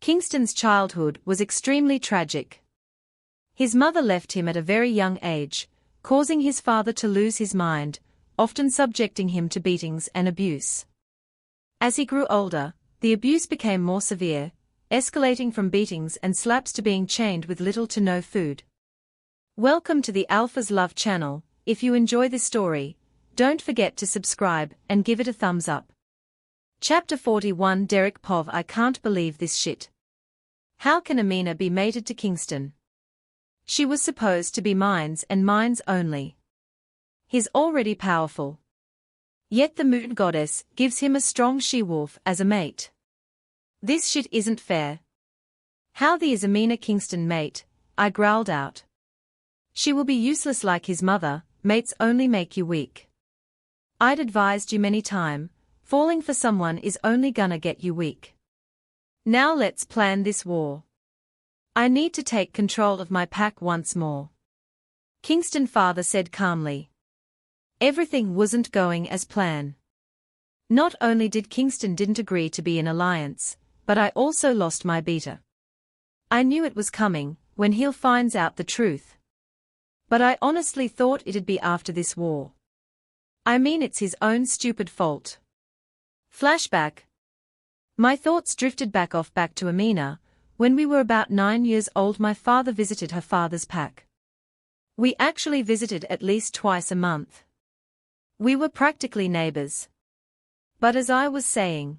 Kingston's childhood was extremely tragic. His mother left him at a very young age, causing his father to lose his mind, often subjecting him to beatings and abuse. As he grew older, the abuse became more severe, escalating from beatings and slaps to being chained with little to no food. Welcome to the Alpha's Love channel. If you enjoy this story, don't forget to subscribe and give it a thumbs up. Chapter 41 Derek Pov. I can't believe this shit. How can Amina be mated to Kingston? She was supposed to be mine's and mine's only. He's already powerful. Yet the moon goddess gives him a strong she-wolf as a mate. This shit isn't fair. How the is Amina Kingston mate? I growled out. She will be useless like his mother, mates only make you weak. I'd advised you many times, falling for someone is only gonna get you weak. Now let's plan this war. I need to take control of my pack once more. Kingston father said calmly. Everything wasn't going as planned. Not only did Kingston didn't agree to be in alliance, but I also lost my beta. I knew it was coming, when he'll finds out the truth. But I honestly thought it'd be after this war. I mean it's his own stupid fault. Flashback. My thoughts drifted back to Amina. When we were about 9 years old, my father visited her father's pack. We actually visited at least twice a month. We were practically neighbors. But as I was saying,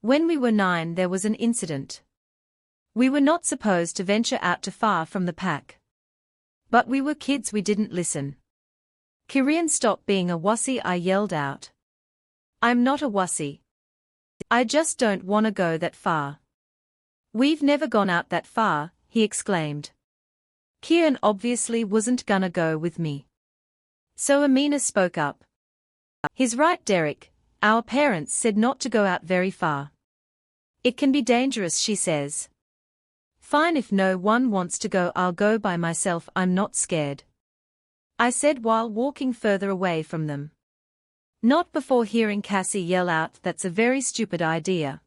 when we were 9 there was an incident. We were not supposed to venture out too far from the pack. But we were kids, we didn't listen. Kirian, stop being a wussy, I yelled out. I'm not a wussy. I just don't wanna go that far. We've never gone out that far, he exclaimed. Kieran obviously wasn't gonna go with me. So Amina spoke up. He's right, Derek, our parents said not to go out very far. It can be dangerous, she says. Fine, if no one wants to go, I'll go by myself, I'm not scared. I said while walking further away from them. Not before hearing Cassie yell out, that's a very stupid idea.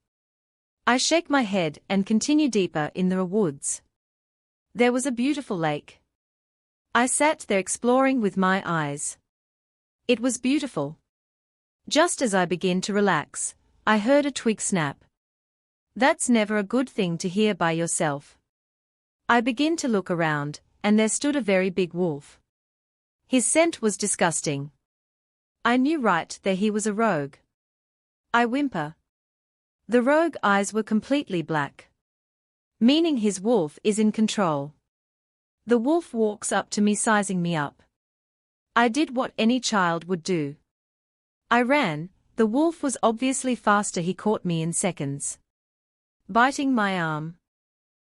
I shake my head and continue deeper in the woods. There was a beautiful lake. I sat there exploring with my eyes. It was beautiful. Just as I begin to relax, I heard a twig snap. That's never a good thing to hear by yourself. I begin to look around, and there stood a very big wolf. His scent was disgusting. I knew right there he was a rogue. I whimper. The rogue eyes were completely black. Meaning his wolf is in control. The wolf walks up to me, sizing me up. I did what any child would do. I ran. The wolf was obviously faster, he caught me in seconds. Biting my arm.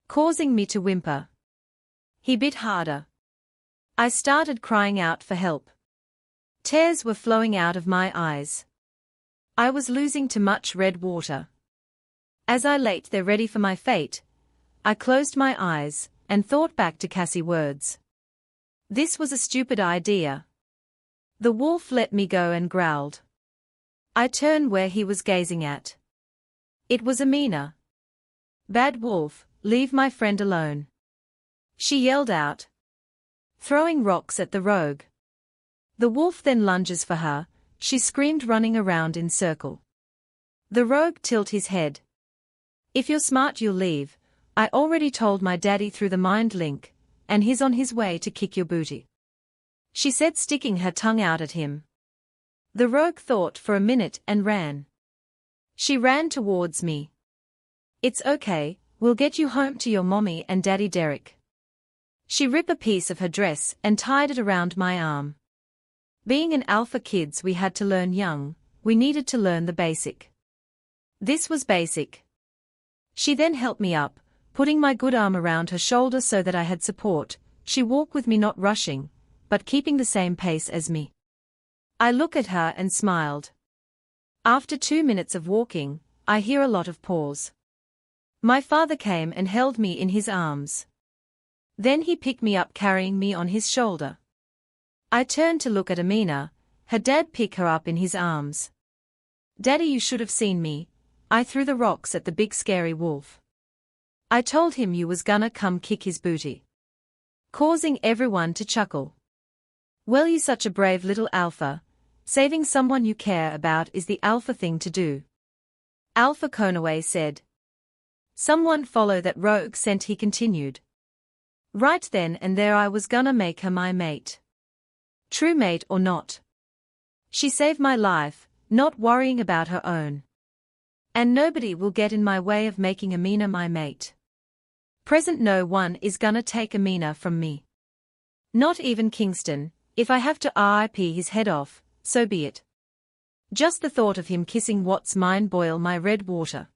Causing me to whimper. He bit harder. I started crying out for help. Tears were flowing out of my eyes. I was losing too much red water. As I lay there ready for my fate, I closed my eyes and thought back to Cassie's words. This was a stupid idea. The wolf let me go and growled. I turned where he was gazing at. It was Amina. Bad wolf, leave my friend alone. She yelled out, throwing rocks at the rogue. The wolf then lunges for her. She screamed, running around in circle. The rogue tilted his head. If you're smart you'll leave. I already told my daddy through the mind link, and he's on his way to kick your booty, she said, sticking her tongue out at him. The rogue thought for a minute and ran. She ran towards me. It's okay, we'll get you home to your mommy and daddy, Derek. She ripped a piece of her dress and tied it around my arm. Being an alpha kids, we had to learn young, we needed to learn the basic. This was basic. She then helped me up, putting my good arm around her shoulder so that I had support. She walked with me, not rushing, but keeping the same pace as me. I look at her and smiled. After 2 minutes of walking, I hear a lot of pause. My father came and held me in his arms. Then he picked me up, carrying me on his shoulder. I turned to look at Amina. Her dad picked her up in his arms. Daddy, you should have seen me. I threw the rocks at the big scary wolf. I told him you was gonna come kick his booty. Causing everyone to chuckle. Well, you such a brave little alpha. Saving someone you care about is the alpha thing to do. Alpha Conaway said. Someone follow that rogue scent, he continued. Right then and there I was gonna make her my mate. True mate or not. She saved my life, not worrying about her own. And nobody will get in my way of making Amina my mate. Present no one is gonna take Amina from me. Not even Kingston. If I have to RIP his head off, so be it. Just the thought of him kissing what's mine boil my red water.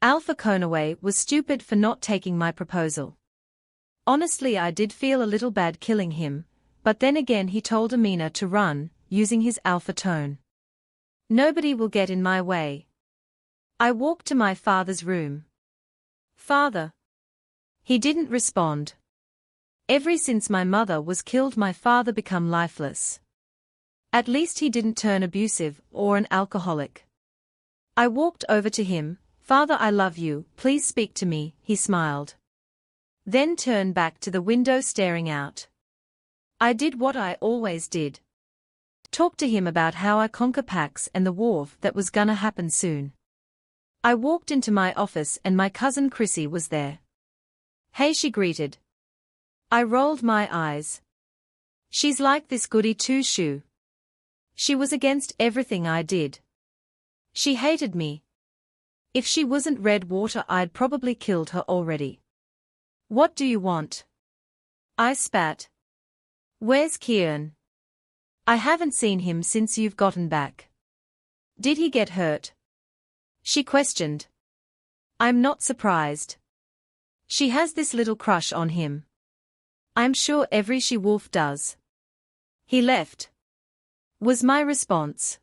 Alpha Conaway was stupid for not taking my proposal. Honestly, I did feel a little bad killing him, but then again he told Amina to run, using his alpha tone. Nobody will get in my way. I walked to my father's room. Father. He didn't respond. Ever since my mother was killed, my father become lifeless. At least he didn't turn abusive or an alcoholic. I walked over to him. Father, I love you, please speak to me, he smiled. Then turned back to the window staring out. I did what I always did. Talked to him about how I conquer Pax and the war that was gonna happen soon. I walked into my office and my cousin Chrissy was there. Hey, she greeted. I rolled my eyes. She's like this goody two-shoe. She was against everything I did. She hated me. If she wasn't red water, I'd probably killed her already. What do you want? I spat. Where's Kieran? I haven't seen him since you've gotten back. Did he get hurt? She questioned. I'm not surprised. She has this little crush on him. I'm sure every She-Wolf does. He left. Was my response.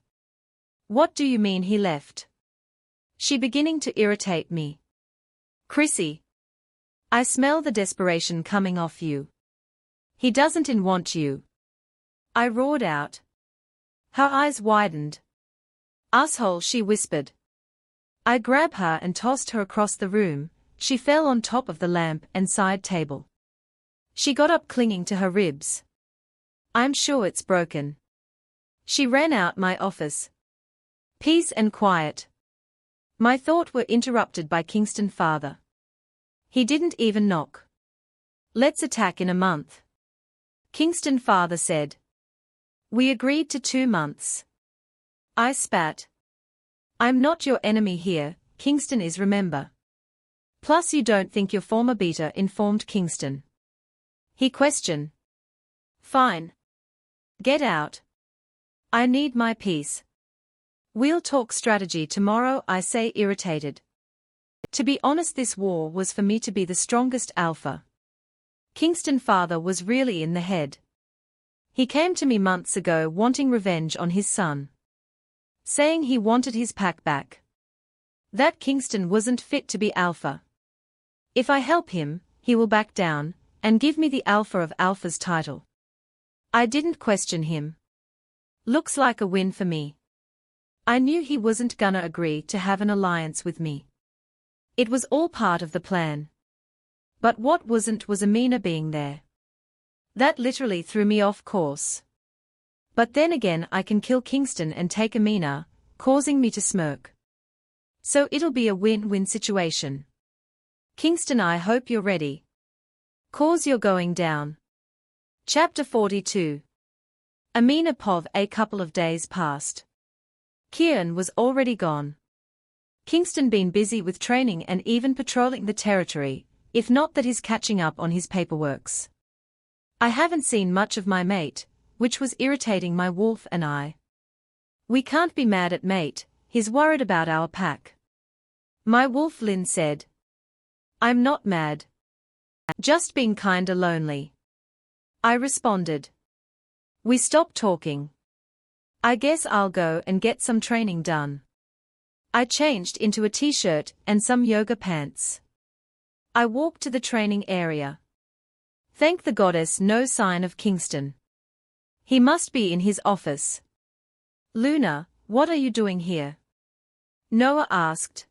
What do you mean he left? She beginning to irritate me. Chrissy. I smell the desperation coming off you. He doesn't want you. I roared out. Her eyes widened. Asshole, she whispered. I grabbed her and tossed her across the room. She fell on top of the lamp and side table. She got up clinging to her ribs. I'm sure it's broken. She ran out my office. Peace and quiet. My thoughts were interrupted by Kingston father. He didn't even knock. Let's attack in a month. Kingston father said. We agreed to 2 months. I spat. I'm not your enemy here, Kingston is, remember. Plus you don't think your former beater informed Kingston. He questioned. Fine. Get out. I need my peace. We'll talk strategy tomorrow, I say, irritated. To be honest, this war was for me to be the strongest alpha. Kingston father was really in the head. He came to me months ago wanting revenge on his son. Saying he wanted his pack back. That Kingston wasn't fit to be alpha. If I help him, he will back down, and give me the Alpha of Alphas title. I didn't question him. Looks like a win for me. I knew he wasn't gonna agree to have an alliance with me. It was all part of the plan. But what wasn't was Amina being there. That literally threw me off course. But then again, I can kill Kingston and take Amina, causing me to smirk. So it'll be a win-win situation. Kingston, I hope you're ready. Cause you're going down. Chapter 42. Amina Pov. A couple of days passed. Kieran was already gone. Kingston been busy with training and even patrolling the territory, if not that he's catching up on his paperworks. I haven't seen much of my mate, which was irritating my wolf and I. We can't be mad at mate, he's worried about our pack. My wolf Lynn said. I'm not mad. Just being kinda lonely. I responded. We stopped talking. I guess I'll go and get some training done. I changed into a t-shirt and some yoga pants. I walked to the training area. Thank the goddess, no sign of Kingston. He must be in his office. Luna, what are you doing here? Noah asked.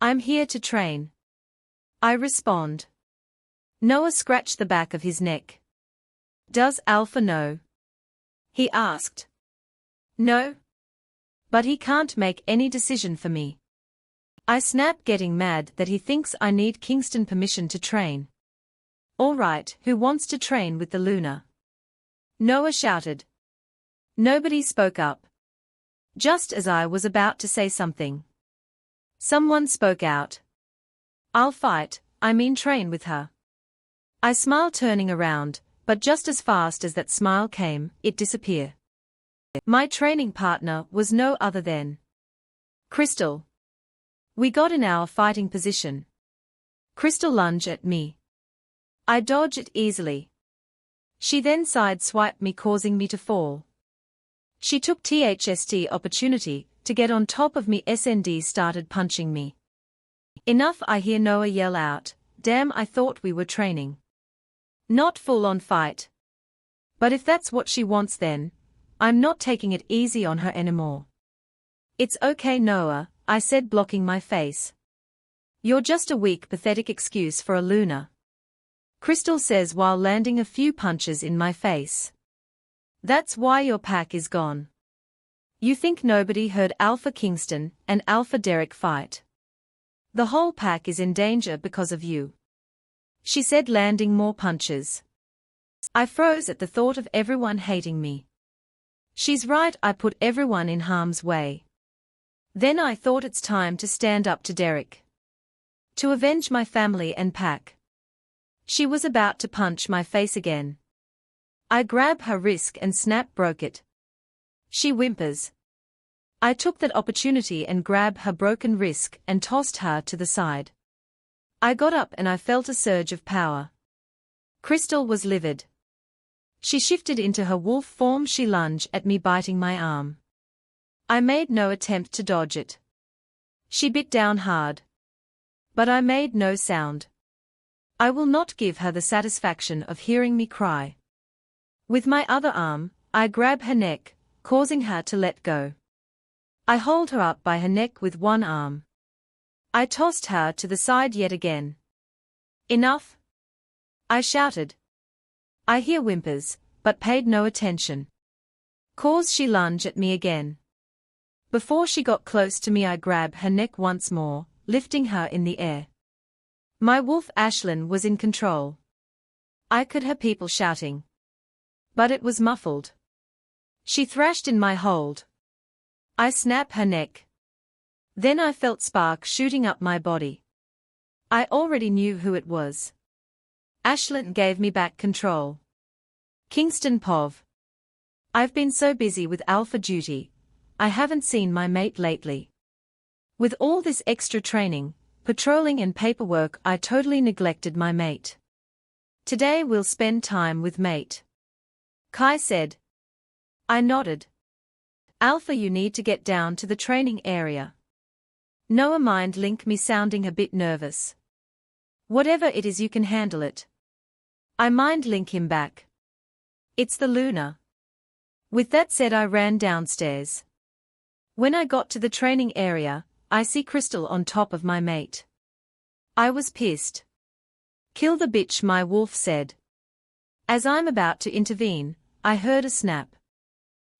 I'm here to train. I respond. Noah scratched the back of his neck. Does Alpha know? He asked. No. But he can't make any decision for me. I snap, getting mad that he thinks I need Kingston permission to train. All right, who wants to train with the Luna? Noah shouted. Nobody spoke up. Just as I was about to say something, someone spoke out. I'll fight, I mean train with her. I smiled, turning around, but just as fast as that smile came, it disappeared. My training partner was no other than Crystal. We got in our fighting position. Crystal lunged at me. I dodged it easily. She then side-swiped me, causing me to fall. She took the opportunity to get on top of me and started punching me. Enough, I hear Noah yell out. Damn, I thought we were training. Not full-on fight. But if that's what she wants, then I'm not taking it easy on her anymore. It's okay, Noah, I said, blocking my face. You're just a weak, pathetic excuse for a Luna. Crystal says while landing a few punches in my face. That's why your pack is gone. You think nobody heard Alpha Kingston and Alpha Derek fight? The whole pack is in danger because of you. She said, landing more punches. I froze at the thought of everyone hating me. She's right, I put everyone in harm's way. Then I thought it's time to stand up to Derek. To avenge my family and pack. She was about to punch my face again. I grab her wrist and snap, broke it. She whimpers. I took that opportunity and grabbed her broken wrist and tossed her to the side. I got up and I felt a surge of power. Crystal was livid. She shifted into her wolf form. She lunged at me, biting my arm. I made no attempt to dodge it. She bit down hard. But I made no sound. I will not give her the satisfaction of hearing me cry. With my other arm, I grab her neck, causing her to let go. I hold her up by her neck with one arm. I tossed her to the side yet again. Enough! I shouted. I hear whimpers, but paid no attention. Cause she lunged at me again. Before she got close to me, I grabbed her neck once more, lifting her in the air. My wolf Ashlyn was in control. I could hear people shouting. But it was muffled. She thrashed in my hold. I snapped her neck. Then I felt sparks shooting up my body. I already knew who it was. Ashlyn gave me back control. Kingston Pov. I've been so busy with alpha duty, I haven't seen my mate lately. With all this extra training, patrolling and paperwork, I totally neglected my mate. Today we'll spend time with mate. Kai said. I nodded. Alpha, you need to get down to the training area. Noah mind link me, sounding a bit nervous. Whatever it is, you can handle it. I mind link him back. It's the Luna. With that said, I ran downstairs. When I got to the training area, I see Crystal on top of my mate. I was pissed. Kill the bitch, my wolf said. As I'm about to intervene, I heard a snap.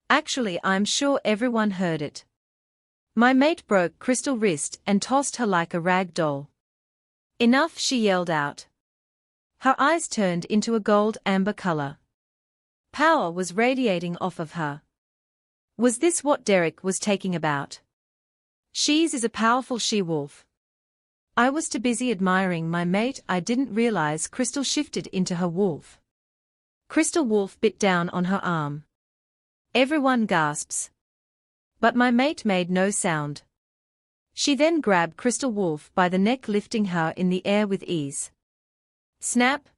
Actually, I'm sure everyone heard it. My mate broke Crystal's wrist and tossed her like a rag doll. Enough, she yelled out. Her eyes turned into a gold-amber color. Power was radiating off of her. Was this what Derek was taking about? She's is a powerful she-wolf. I was too busy admiring my mate. I didn't realize Crystal shifted into her wolf. Crystal Wolf bit down on her arm. Everyone gasps. But my mate made no sound. She then grabbed Crystal Wolf by the neck, lifting her in the air with ease. Snap!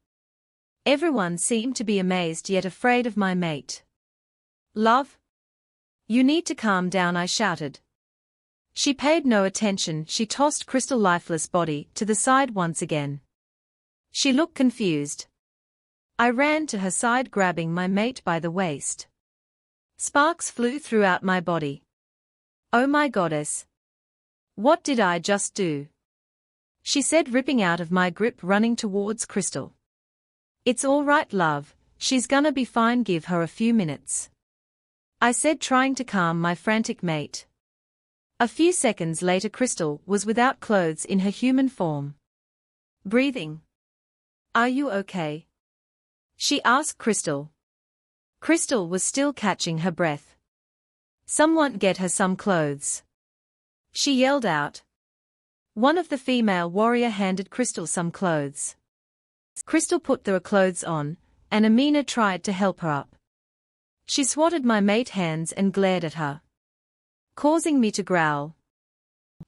Everyone seemed to be amazed yet afraid of my mate. Love? You need to calm down, I shouted. She paid no attention. She tossed Crystal's lifeless body to the side once again. She looked confused. I ran to her side, grabbing my mate by the waist. Sparks flew throughout my body. Oh my goddess! What did I just do? she said, ripping out of my grip, running towards Crystal. It's all right, love, she's gonna be fine, give her a few minutes, I said, trying to calm my frantic mate. A few seconds later, Crystal was without clothes in her human form. Breathing. Are you okay? She asked Crystal. Crystal was still catching her breath. Someone get her some clothes, she yelled out. One of the female warrior handed Crystal some clothes. Crystal put the clothes on, and Amina tried to help her up. She swatted my mate's hands and glared at her, causing me to growl.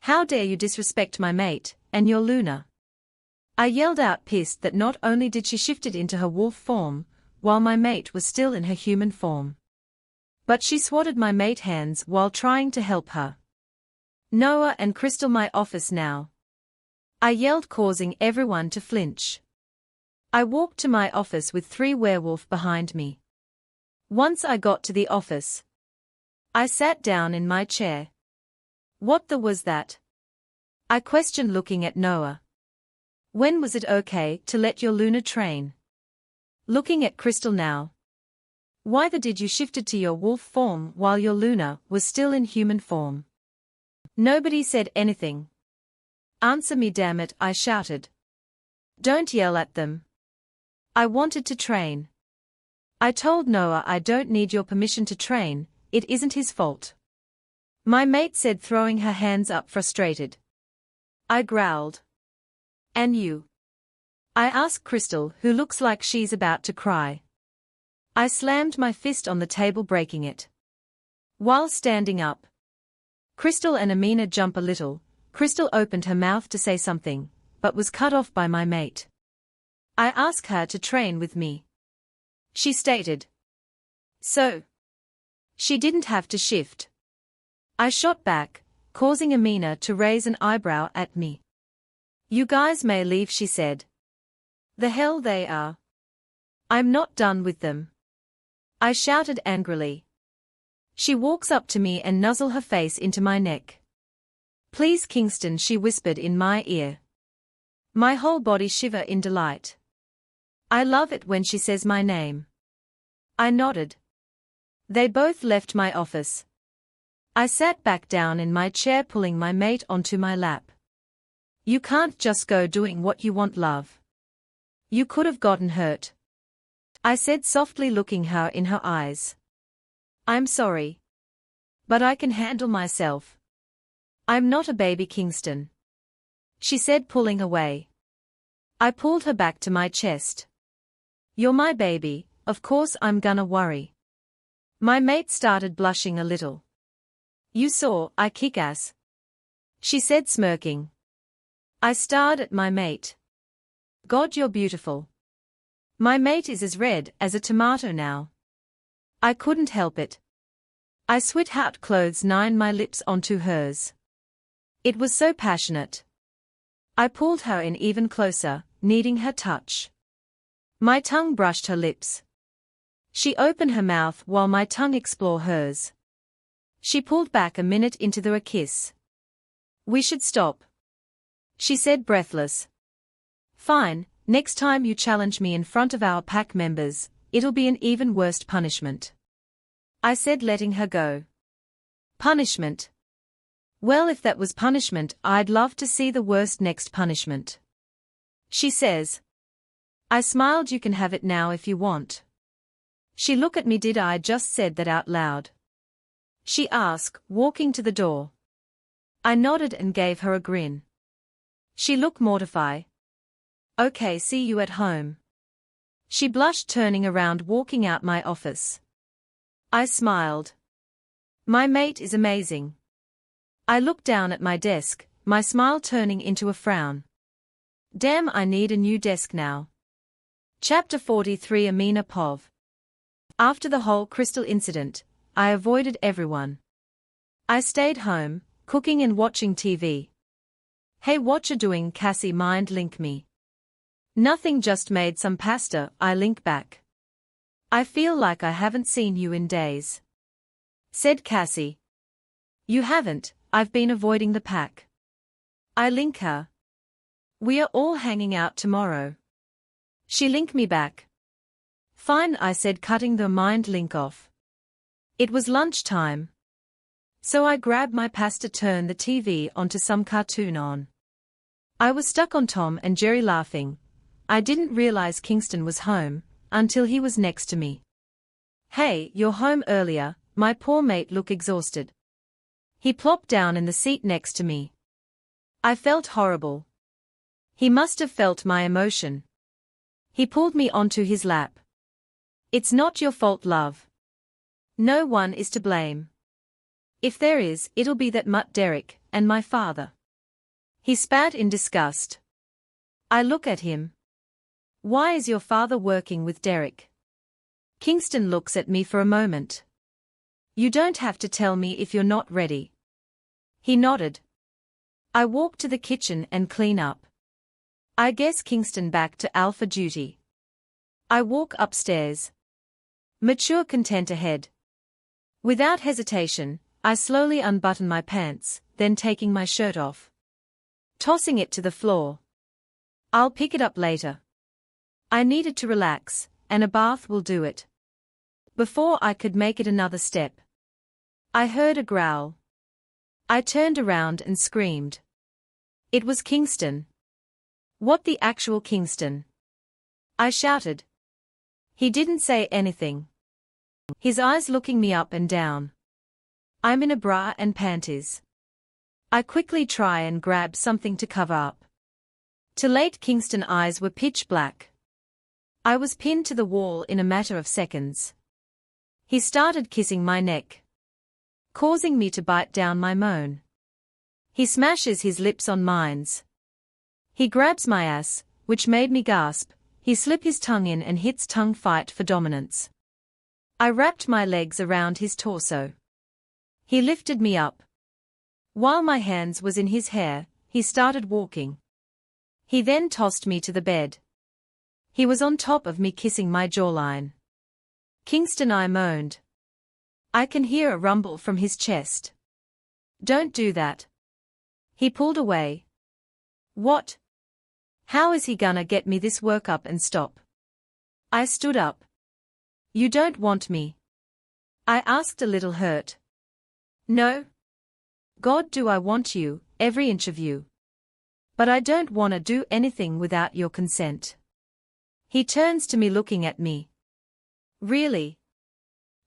How dare you disrespect my mate, and your Luna? I yelled out, pissed that not only did she shift it into her wolf form, while my mate was still in her human form, but she swatted my mate's hands while trying to help her. Noah and Crystal, my office now, I yelled, causing everyone to flinch. I walked to my office with 3 werewolf behind me. Once I got to the office, I sat down in my chair. What the was that? I questioned, looking at Noah. When was it okay to let your Luna train? Looking at Crystal now. Why the did you shifted to your wolf form while your Luna was still in human form? Nobody said anything. Answer me, damn it, I shouted. Don't yell at them. I wanted to train. I told Noah I don't need your permission to train, it isn't his fault. My mate said, throwing her hands up, frustrated. I growled. And you? I asked Crystal, who looks like she's about to cry. I slammed my fist on the table, breaking it. While standing up, Crystal and Amina jump a little. Crystal opened her mouth to say something, but was cut off by my mate. I asked her to train with me, she stated. So she didn't have to shift. I shot back, causing Amina to raise an eyebrow at me. You guys may leave, she said. The hell they are. I'm not done with them, I shouted angrily. She walks up to me and nuzzles her face into my neck. Please, Kingston, she whispered in my ear. My whole body shiver in delight. I love it when she says my name. I nodded. They both left my office. I sat back down in my chair, pulling my mate onto my lap. You can't just go doing what you want, love. You could have gotten hurt, I said softly, looking her in her eyes. I'm sorry, but I can handle myself. I'm not a baby, Kingston, she said, pulling away. I pulled her back to my chest. You're my baby, of course I'm gonna worry. My mate started blushing a little. You saw I kick ass, she said, smirking. I stared at my mate. God, you're beautiful. My mate is as red as a tomato now. I couldn't help it. I switched out clothes, my lips onto hers. It was so passionate. I pulled her in even closer, needing her touch. My tongue brushed her lips. She opened her mouth while my tongue explored hers. She pulled back a minute into the kiss. We should stop, she said, breathless. Fine, next time you challenge me in front of our pack members, it'll be an even worse punishment, I said, letting her go. Punishment? Well, if that was punishment, I'd love to see the worst next punishment, she says. I smiled. You can have it now if you want. She looked at me. Did I just said that out loud? She asked, walking to the door. I nodded and gave her a grin. She looked mortified. Okay, see you at home, she blushed, turning around, walking out my office. I smiled. My mate is amazing. I looked down at my desk, my smile turning into a frown. Damn, I need a new desk now. Chapter 43. Amina Pov. After the whole Crystal incident, I avoided everyone. I stayed home, cooking and watching TV. Hey, what you doing, Cassie? Mind link me. Nothing, just made some pasta, I link back. I feel like I haven't seen you in days, said Cassie. You haven't, I've been avoiding the pack. I link her. We are all hanging out tomorrow. She linked me back. Fine, I said, cutting the mind link off. It was lunchtime. So I grabbed my pasta, turned the TV onto some cartoon on. I was stuck on Tom and Jerry laughing. I didn't realize Kingston was home until he was next to me. Hey, you're home earlier, my poor mate looked exhausted. He plopped down in the seat next to me. I felt horrible. He must have felt my emotion. He pulled me onto his lap. It's not your fault, love. No one is to blame. If there is, it'll be that mutt Derek, and my father. He spat in disgust. I look at him. Why is your father working with Derek? Kingston looks at me for a moment. You don't have to tell me if you're not ready. He nodded. I walk to the kitchen and clean up. I guess Kingston back to alpha duty. I walk upstairs. Mature content ahead. Without hesitation, I slowly unbutton my pants, then taking my shirt off. Tossing it to the floor. I'll pick it up later. I needed to relax, and a bath will do it. Before I could make it another step, I heard a growl. I turned around and screamed. It was Kingston. What the actual Kingston? I shouted. He didn't say anything. His eyes looking me up and down. I'm in a bra and panties. I quickly try and grab something to cover up. Too late, Kingston's eyes were pitch black. I was pinned to the wall in a matter of seconds. He started kissing my neck, causing me to bite down my moan. He smashes his lips on mine's. He grabs my ass, which made me gasp. He slipped his tongue in and hits tongue fight for dominance. I wrapped my legs around his torso. He lifted me up. While my hands was in his hair, he started walking. He then tossed me to the bed. He was on top of me, kissing my jawline. Kingston, I moaned. I can hear a rumble from his chest. Don't do that. He pulled away. What? How is he gonna get me this work up and stop? I stood up. You don't want me? I asked, a little hurt. No. God, do I want you, every inch of you. But I don't wanna do anything without your consent. He turns to me, looking at me. Really?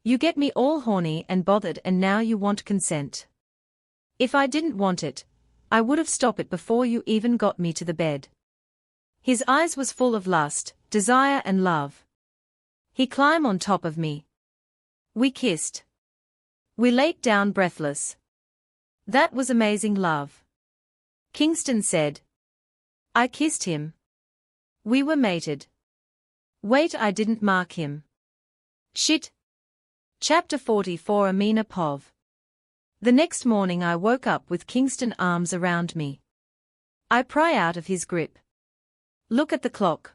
You get me all horny and bothered, and now you want consent. If I didn't want it, I would have stopped it before you even got me to the bed. His eyes was full of lust, desire and love. He climbed on top of me. We kissed. We laid down breathless. That was amazing, love. Kingston said. I kissed him. We were mated. Wait, I didn't mark him. Shit. Chapter 44, Amina Pov. The next morning I woke up with Kingston arms around me. I pry out of his grip. Look at the clock.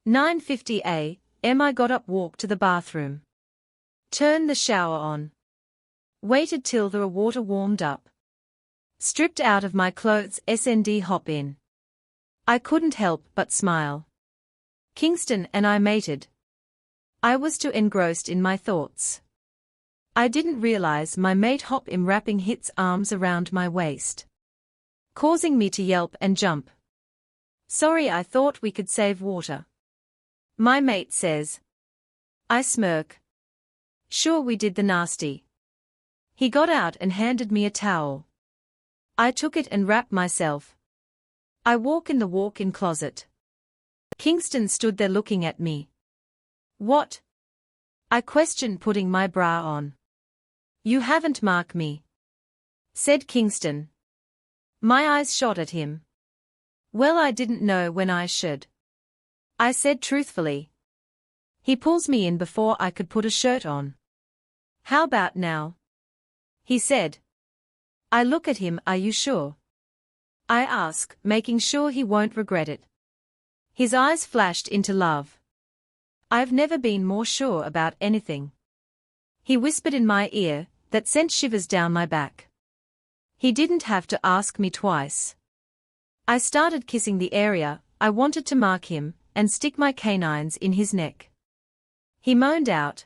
9:50 a.m. I got up, walked to the bathroom. Turned the shower on. Waited till the water warmed up. Stripped out of my clothes, hop in. I couldn't help but smile. Kingston and I mated. I was too engrossed in my thoughts. I didn't realize my mate hop in, wrapping his arms around my waist, causing me to yelp and jump. Sorry, I thought we could save water. My mate says. I smirk. Sure, we did the nasty. He got out and handed me a towel. I took it and wrapped myself. I walk in the walk-in closet. Kingston stood there looking at me. What? I questioned, putting my bra on. You haven't marked me, said Kingston. My eyes shot at him. Well, I didn't know when I should, I said truthfully. He pulls me in before I could put a shirt on. How about now? He said. I look at him. Are you sure? I ask, making sure he won't regret it. His eyes flashed into love. I've never been more sure about anything. He whispered in my ear, that sent shivers down my back. He didn't have to ask me twice. I started kissing the area. I wanted to mark him and stick my canines in his neck. He moaned out.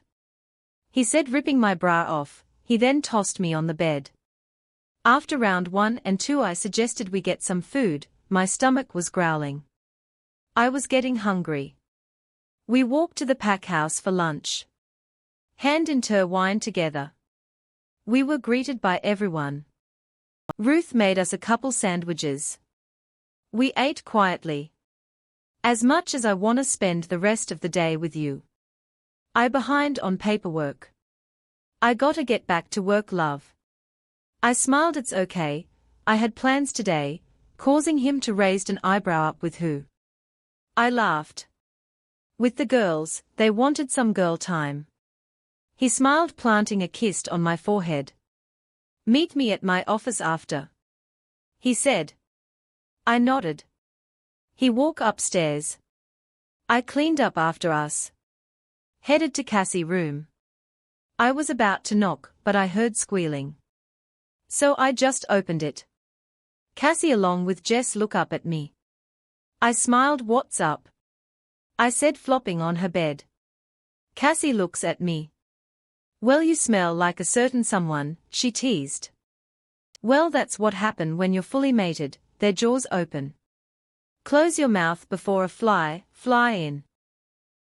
He said, ripping my bra off. He then tossed me on the bed. After round 1 and 2 I suggested we get some food. My stomach was growling. I was getting hungry. We walked to the pack house for lunch. Hand intertwined together. We were greeted by everyone. Ruth made us a couple sandwiches. We ate quietly. As much as I want to spend the rest of the day with you. I behind on paperwork. I gotta get back to work, love. I smiled. It's okay, I had plans today, causing him to raise an eyebrow. Up with who? I laughed. With the girls, they wanted some girl time. He smiled, planting a kiss on my forehead. Meet me at my office after. He said. I nodded. He walked upstairs. I cleaned up after us. Headed to Cassie's room. I was about to knock, but I heard squealing. So I just opened it. Cassie along with Jess look up at me. I smiled. What's up? I said, flopping on her bed. Cassie looks at me. Well, you smell like a certain someone, she teased. Well, that's what happen when you're fully mated, their jaws open. Close your mouth before a fly in.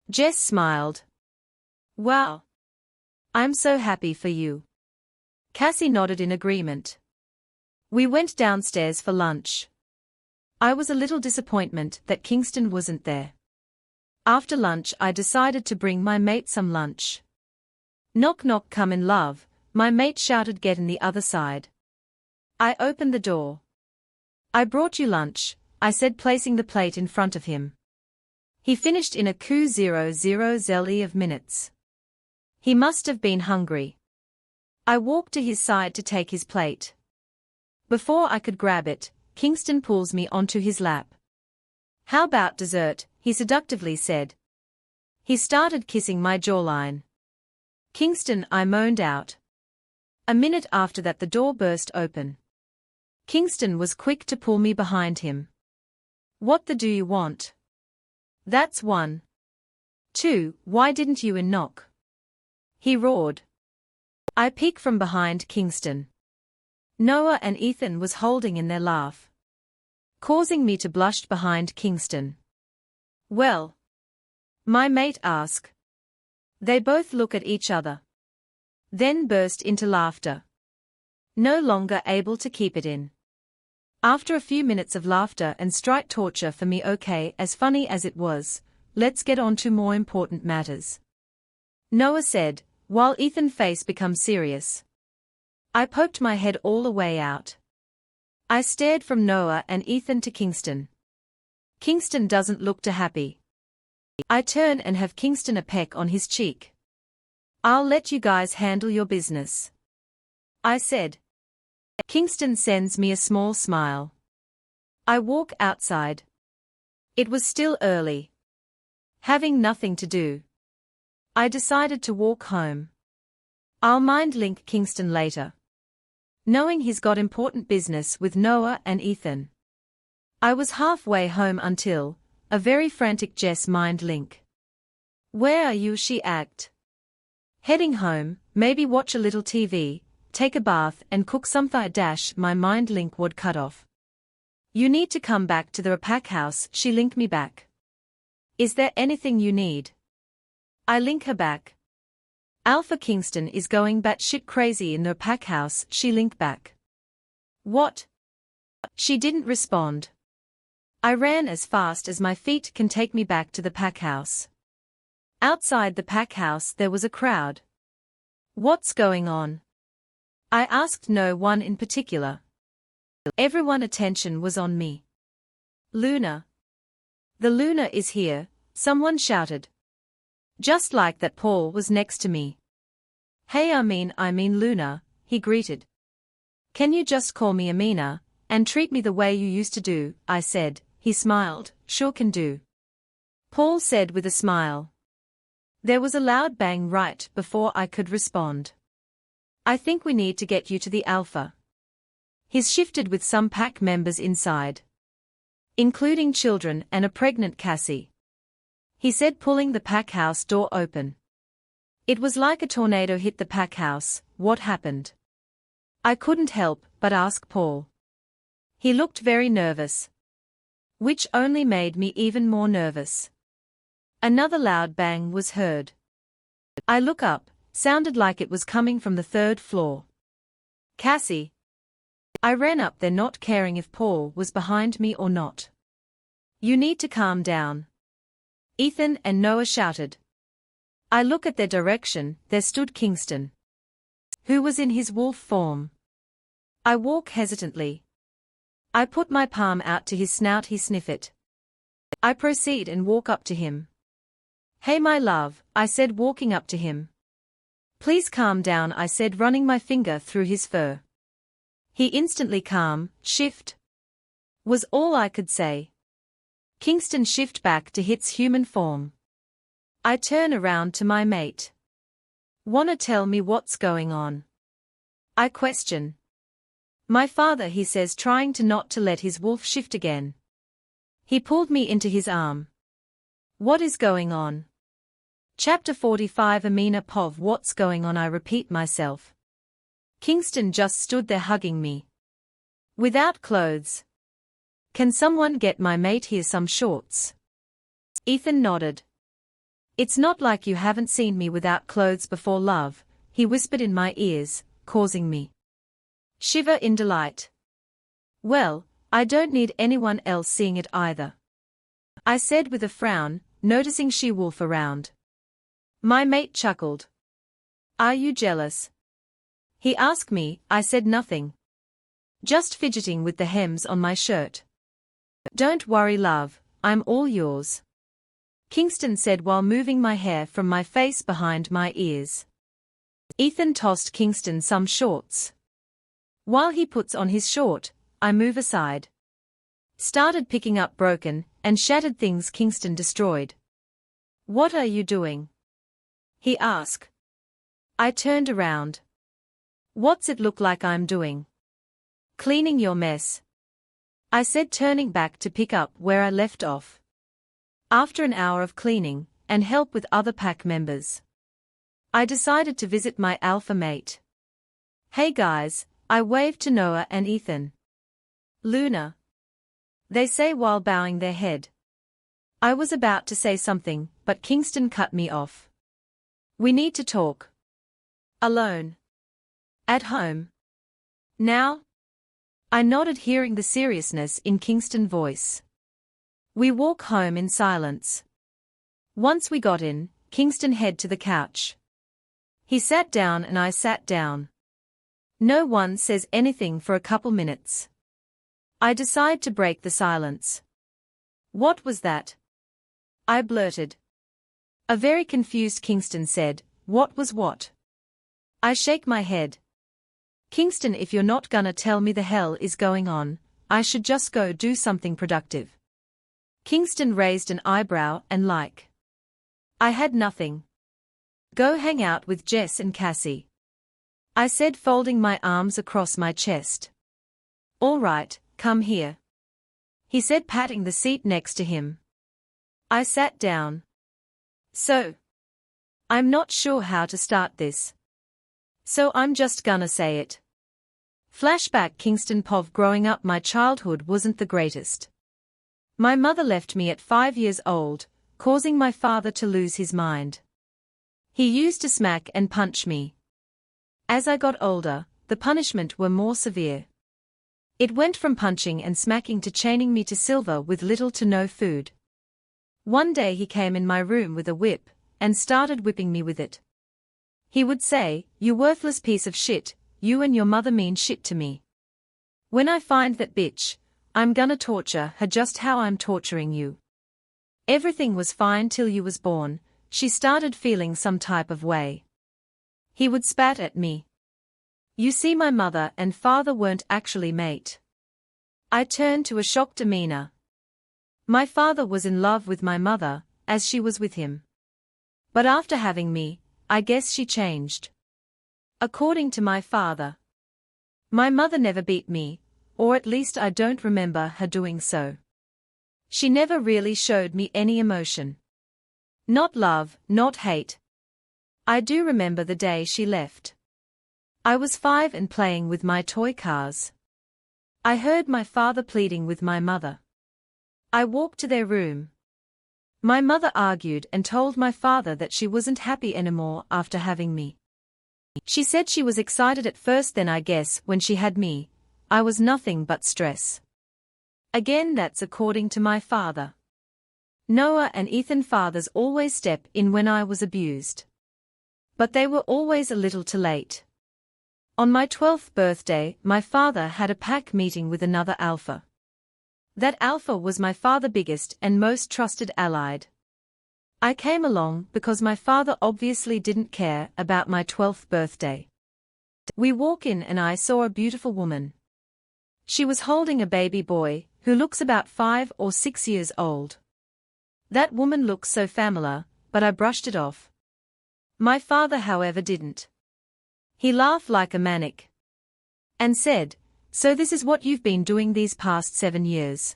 Jess smiled. Wow. I'm so happy for you. Cassie nodded in agreement. We went downstairs for lunch. I was a little disappointed that Kingston wasn't there. After lunch I decided to bring my mate some lunch. Knock knock, come in, love, my mate shouted. Get in the other side. I opened the door. I brought you lunch, I said, placing the plate in front of him. He finished in a coup 00 zeli of minutes. He must have been hungry. I walked to his side to take his plate. Before I could grab it, Kingston pulls me onto his lap. How about dessert? He seductively said. He started kissing my jawline. Kingston, I moaned out. A minute after that the door burst open. Kingston was quick to pull me behind him. What the do you want? That's 1. 2, why didn't you in knock? He roared. I peeked from behind Kingston. Noah and Ethan was holding in their laugh, causing me to blush behind Kingston. Well? My mate asked. They both look at each other. Then burst into laughter. No longer able to keep it in. After a few minutes of laughter and straight torture for me, okay, as funny as it was, let's get on to more important matters. Noah said, while Ethan's face became serious. I poked my head all the way out. I stared from Noah and Ethan to Kingston. Kingston doesn't look too happy. I turn and have Kingston a peck on his cheek. I'll let you guys handle your business, I said. Kingston sends me a small smile. I walk outside. It was still early. Having nothing to do, I decided to walk home. I'll mind link Kingston later, knowing he's got important business with Noah and Ethan. I was halfway home until a very frantic Jess mind link. Where are you? She asked. Heading home, maybe watch a little TV, take a bath and cook something. My mind link would cut off. You need to come back to the pack house. She linked me back. Is there anything you need? I link her back. Alpha Kingston is going batshit crazy in the pack house. She linked back. What? She didn't respond. I ran as fast as my feet can take me back to the pack house. Outside the pack house there was a crowd. What's going on? I asked. No one in particular. Everyone's attention was on me. Luna. The Luna is here, someone shouted. Just like that, Paul was next to me. Hey, I mean Luna, he greeted. Can you just call me Amina, and treat me the way you used to do? I said. He smiled. Sure can do. Paul said with a smile. There was a loud bang right before I could respond. I think we need to get you to the Alpha. He's shifted with some pack members inside. including children and a pregnant Cassie. He said, pulling the pack house door open. It was like a tornado hit the pack house. What happened? I couldn't help but ask Paul. He looked very nervous, which only made me even more nervous. Another loud bang was heard. I look up, sounded like it was coming from the third floor. Cassie. I ran up there, not caring if Paul was behind me or not. You need to calm down, Ethan and Noah shouted. I look at their direction. There stood Kingston, who was in his wolf form. I walk hesitantly. I put my palm out to his snout. He sniff it. I proceed and walk up to him. Hey my love, I said, walking up to him. Please calm down, I said, running my finger through his fur. He instantly calm, shift, was all I could say. Kingston shift back to his human form. I turn around to my mate. Wanna tell me what's going on? I question. My father, he says, trying to not to let his wolf shift again. He pulled me into his arm. What is going on? Chapter 45 Amina Pov. What's going on? I repeat myself. Kingston just stood there hugging me. Without clothes. Can someone get my mate here some shorts? Ethan nodded. It's not like you haven't seen me without clothes before, love, he whispered in my ears, causing me shiver in delight. Well, I don't need anyone else seeing it either, I said with a frown, noticing She-Wolf around. My mate chuckled. Are you jealous? He asked me. I said nothing. Just fidgeting with the hems on my shirt. Don't worry, love, I'm all yours, Kingston said while moving my hair from my face behind my ears. Ethan tossed Kingston some shorts. While he puts on his short, I move aside. Started picking up broken and shattered things Kingston destroyed. What are you doing? He asked. I turned around. What's it look like I'm doing? Cleaning your mess, I said, turning back to pick up where I left off. After an hour of cleaning and help with other pack members, I decided to visit my alpha mate. Hey guys, I waved to Noah and Ethan. Luna, they say while bowing their head. I was about to say something, but Kingston cut me off. We need to talk. Alone. At home. Now? I nodded, hearing the seriousness in Kingston's voice. We walk home in silence. Once we got in, Kingston headed to the couch. He sat down and I sat down. No one says anything for a couple minutes. I decide to break the silence. What was that? I blurted. A very confused Kingston said, what was what? I shake my head. Kingston, if you're not gonna tell me the hell is going on, I should just go do something productive. Kingston raised an eyebrow and like. I had nothing. Go hang out with Jess and Cassie, I said, folding my arms across my chest. All right, come here, he said, patting the seat next to him. I sat down. So, I'm not sure how to start this, so I'm just gonna say it. Flashback. Kingston Pov. Growing up, my childhood wasn't the greatest. My mother left me at 5 years old, causing my father to lose his mind. He used to smack and punch me. As I got older, the punishment were more severe. It went from punching and smacking to chaining me to silver with little to no food. One day he came in my room with a whip and started whipping me with it. He would say, you worthless piece of shit, you and your mother mean shit to me. When I find that bitch, I'm gonna torture her just how I'm torturing you. Everything was fine till you was born. She started feeling some type of way. He would spat at me. You see, my mother and father weren't actually mate. I turned to a shocked demeanor. My father was in love with my mother, as she was with him. But after having me, I guess she changed. According to my father, my mother never beat me, or at least I don't remember her doing so. She never really showed me any emotion. Not love, not hate. I do remember the day she left. I was 5 and playing with my toy cars. I heard my father pleading with my mother. I walked to their room. My mother argued and told my father that she wasn't happy anymore after having me. She said she was excited at first, then I guess when she had me, I was nothing but stress. Again, that's according to my father. Noah and Ethan fathers always step in when I was abused. But they were always a little too late. On my 12th birthday, my father had a pack meeting with another alpha. That alpha was my father's biggest and most trusted ally. I came along because my father obviously didn't care about my 12th birthday. We walk in and I saw a beautiful woman. She was holding a baby boy, who looks about 5 or 6 years old. That woman looks so familiar, but I brushed it off. My father, however, didn't. He laughed like a maniac. And said, "So this is what you've been doing these past 7 years?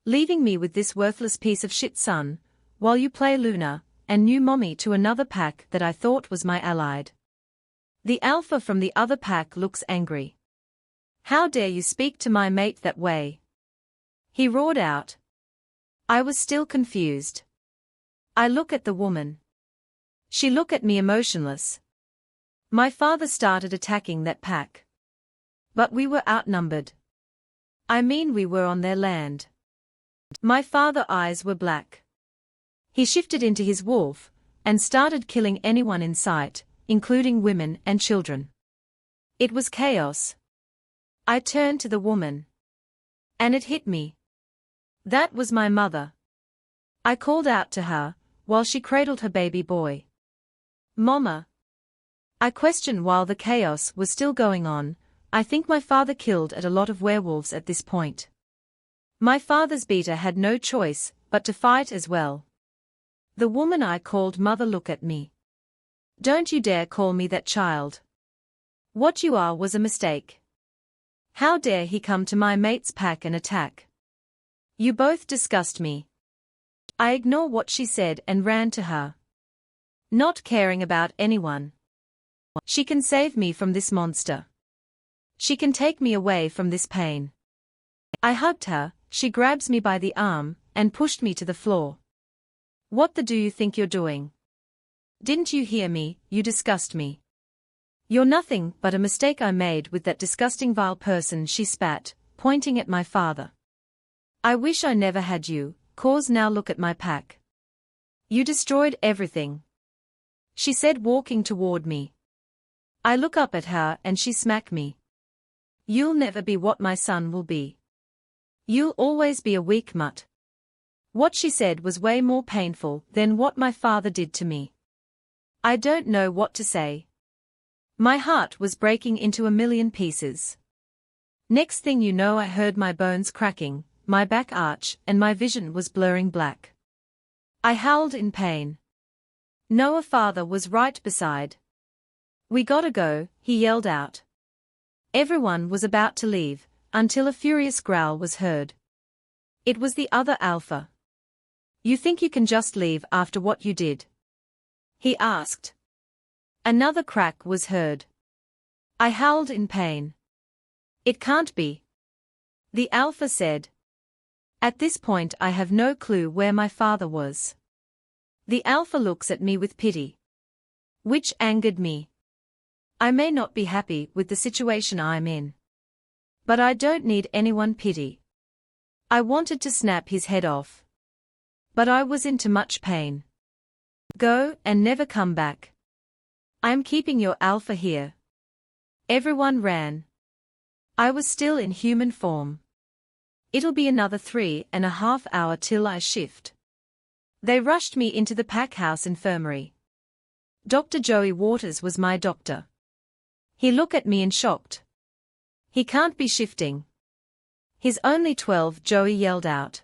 Leaving me with this worthless piece of shit son, while you play Luna, and new mommy to another pack that I thought was my allied." The alpha from the other pack looks angry. "How dare you speak to my mate that way?" he roared out. I was still confused. I look at the woman. She looked at me emotionless. My father started attacking that pack. But we were outnumbered. I mean, we were on their land. My father's eyes were black. He shifted into his wolf, and started killing anyone in sight, including women and children. It was chaos. I turned to the woman. And it hit me. That was my mother. I called out to her, while she cradled her baby boy. "Mama." I questioned while the chaos was still going on. I think my father killed a lot of werewolves at this point. My father's beater had no choice but to fight as well. The woman I called mother looked at me. "Don't you dare call me that, child. What you are was a mistake. How dare he come to my mate's pack and attack? You both disgust me." I ignored what she said and ran to her. Not caring about anyone. She can save me from this monster. She can take me away from this pain. I hugged her. She grabs me by the arm and pushed me to the floor. "What the do you think you're doing? Didn't you hear me? You disgust me. You're nothing but a mistake I made with that disgusting vile person," she spat, pointing at my father. "I wish I never had you, 'cause now look at my pack. You destroyed everything," she said, walking toward me. I look up at her and she smacked me. "You'll never be what my son will be. You'll always be a weak mutt." What she said was way more painful than what my father did to me. I don't know what to say. My heart was breaking into a million pieces. Next thing you know, I heard my bones cracking, my back arch, and my vision was blurring black. I howled in pain. Noah's father was right beside. "We gotta go," he yelled out. Everyone was about to leave, until a furious growl was heard. It was the other alpha. "You think you can just leave after what you did?" he asked. Another crack was heard. I howled in pain. "It can't be," the alpha said. At this point I have no clue where my father was. The alpha looks at me with pity, which angered me. I may not be happy with the situation I'm in, but I don't need anyone pity. I wanted to snap his head off, but I was in too much pain. "Go and never come back. I'm keeping your alpha here." Everyone ran. I was still in human form. "It'll be another 3.5 hours till I shift." They rushed me into the pack house infirmary. Dr. Joey Waters was my doctor. He looked at me in shocked. "He can't be shifting. He's only 12, Joey yelled out.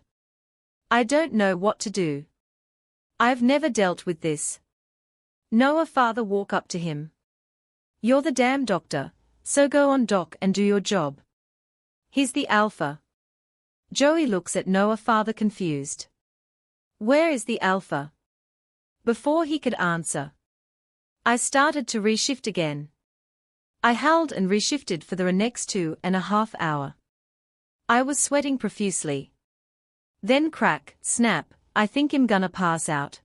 "I don't know what to do. I've never dealt with this." Noah's father walked up to him. "You're the damn doctor, so go on, doc, and do your job. He's the alpha. Joey looks at Noah father confused. Where is the alpha? Before he could answer, I started to reshift again. I howled and reshifted for the next 2.5 hours. I was sweating profusely. Then crack, snap, I think I'm gonna pass out.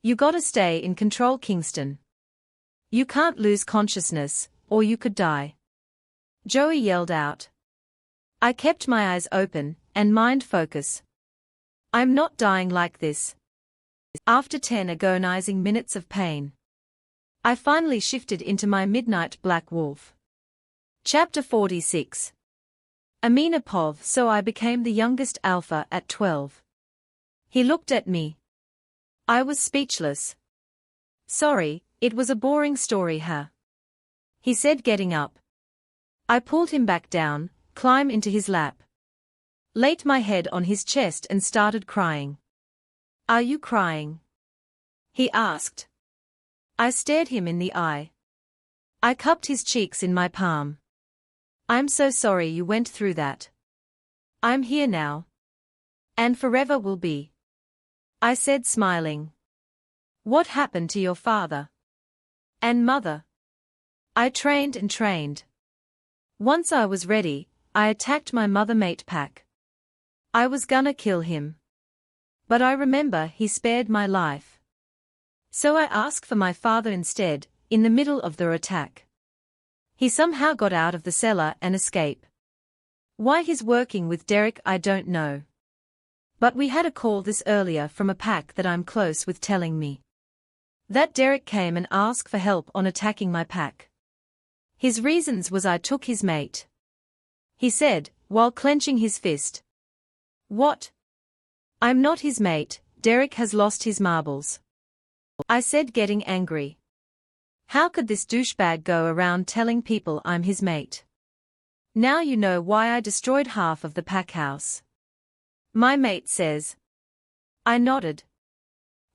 You gotta stay in control, Kingston. You can't lose consciousness, or you could die. Joey yelled out. I kept my eyes open, and mind focus. I'm not dying like this. After 10 agonizing minutes of pain, I finally shifted into my midnight black wolf. Chapter 46. Amina Pov. So I became the youngest alpha at 12. He looked at me. I was speechless. Sorry, it was a boring story, huh? He said, getting up. I pulled him back down, climbed into his lap, laid my head on his chest and started crying. Are you crying? He asked. I stared him in the eye. I cupped his cheeks in my palm. I'm so sorry you went through that. I'm here now. And forever will be. I said, smiling. What happened to your father? And mother? I trained and trained. Once I was ready, I attacked my mother mate pack. I was gonna kill him. But I remember he spared my life. So I asked for my father instead, in the middle of the attack. He somehow got out of the cellar and escaped. Why he's working with Derek I don't know. But we had a call this earlier from a pack that I'm close with telling me that Derek came and asked for help on attacking my pack. His reasons was I took his mate. He said, while clenching his fist. What? I'm not his mate, Derek has lost his marbles. I said, getting angry. How could this douchebag go around telling people I'm his mate? Now you know why I destroyed half of the pack house. My mate says. I nodded.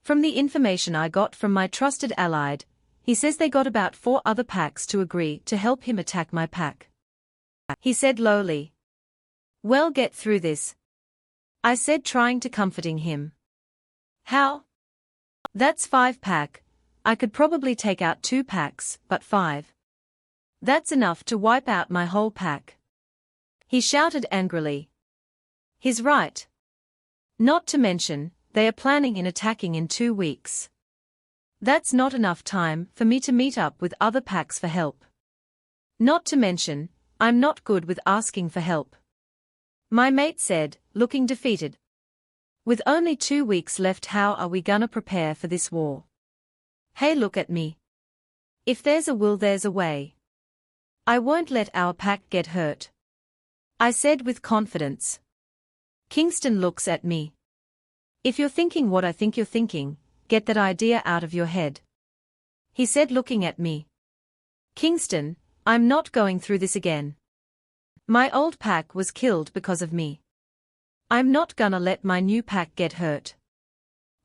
From the information I got from my trusted allied, he says they got about 4 other packs to agree to help him attack my pack. He said lowly. Well, get through this. I said, trying to comforting him. How? That's 5 pack. I could probably take out 2 packs, but 5. That's enough to wipe out my whole pack. He shouted angrily. He's right. Not to mention, they are planning in attacking in 2 weeks. That's not enough time for me to meet up with other packs for help. Not to mention, I'm not good with asking for help. My mate said, looking defeated. With only 2 weeks left, how are we gonna prepare for this war? Hey, look at me. If there's a will, there's a way. I won't let our pack get hurt. I said with confidence. Kingston looks at me. If you're thinking what I think you're thinking, get that idea out of your head. He said, looking at me. Kingston, I'm not going through this again. My old pack was killed because of me. I'm not gonna let my new pack get hurt.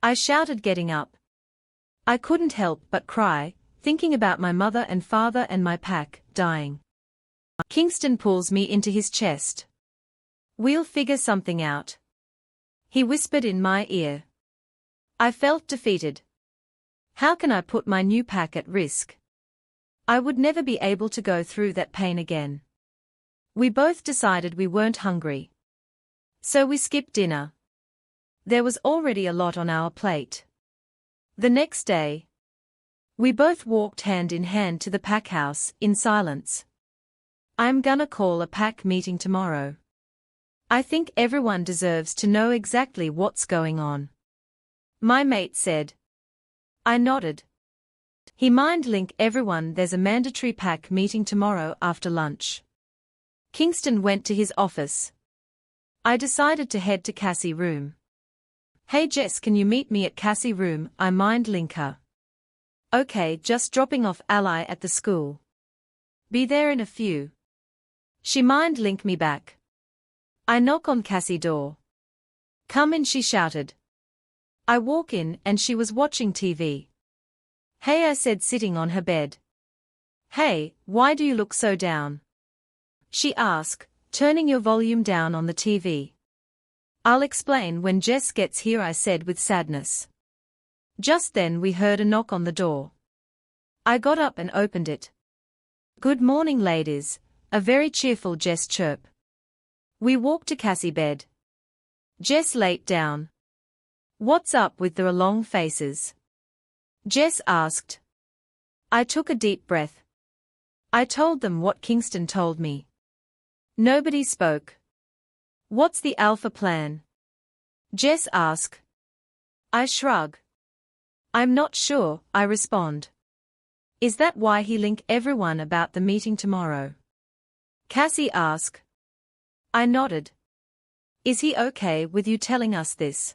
I shouted, getting up. I couldn't help but cry, thinking about my mother and father and my pack dying. Kingston pulls me into his chest. We'll figure something out. He whispered in my ear. I felt defeated. How can I put my new pack at risk? I would never be able to go through that pain again. We both decided we weren't hungry. So we skipped dinner. There was already a lot on our plate. The next day, we both walked hand in hand to the pack house in silence. I'm gonna call a pack meeting tomorrow. I think everyone deserves to know exactly what's going on. My mate said. I nodded. He mind-link everyone, there's a mandatory pack meeting tomorrow after lunch. Kingston went to his office. I decided to head to Cassie room. Hey Jess, can you meet me at Cassie room? I mind-link her. Okay, just dropping off ally at the school. Be there in a few. She mind-link me back. I knock on Cassie door. Come in, she shouted. I walk in and she was watching TV. Hey, I said, sitting on her bed. Hey, why do you look so down? She asked, turning your volume down on the TV. I'll explain when Jess gets here, I said with sadness. Just then we heard a knock on the door. I got up and opened it. Good morning, ladies, a very cheerful Jess chirp. We walked to Cassie's bed. Jess laid down. What's up with their long faces? Jess asked. I took a deep breath. I told them what Kingston told me. Nobody spoke. What's the alpha plan? Jess asked. I shrug. I'm not sure, I respond. Is that why he linked everyone about the meeting tomorrow? Cassie asked. I nodded. Is he okay with you telling us this?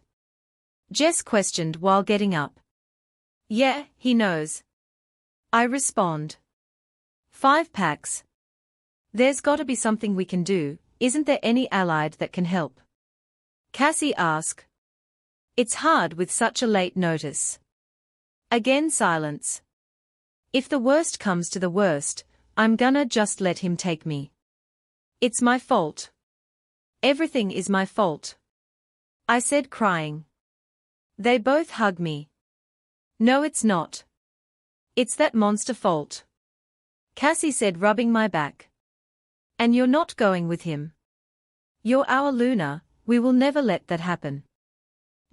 Jess questioned while getting up. Yeah, he knows. I respond. 5 packs. There's gotta be something we can do, isn't there any allied that can help? Cassie asked. It's hard with such a late notice. Again silence. If the worst comes to the worst, I'm gonna just let him take me. It's my fault. Everything is my fault. I said, crying. They both hugged me. No, it's not. It's that monster fault. Cassie said, rubbing my back. And you're not going with him. You're our Luna, we will never let that happen.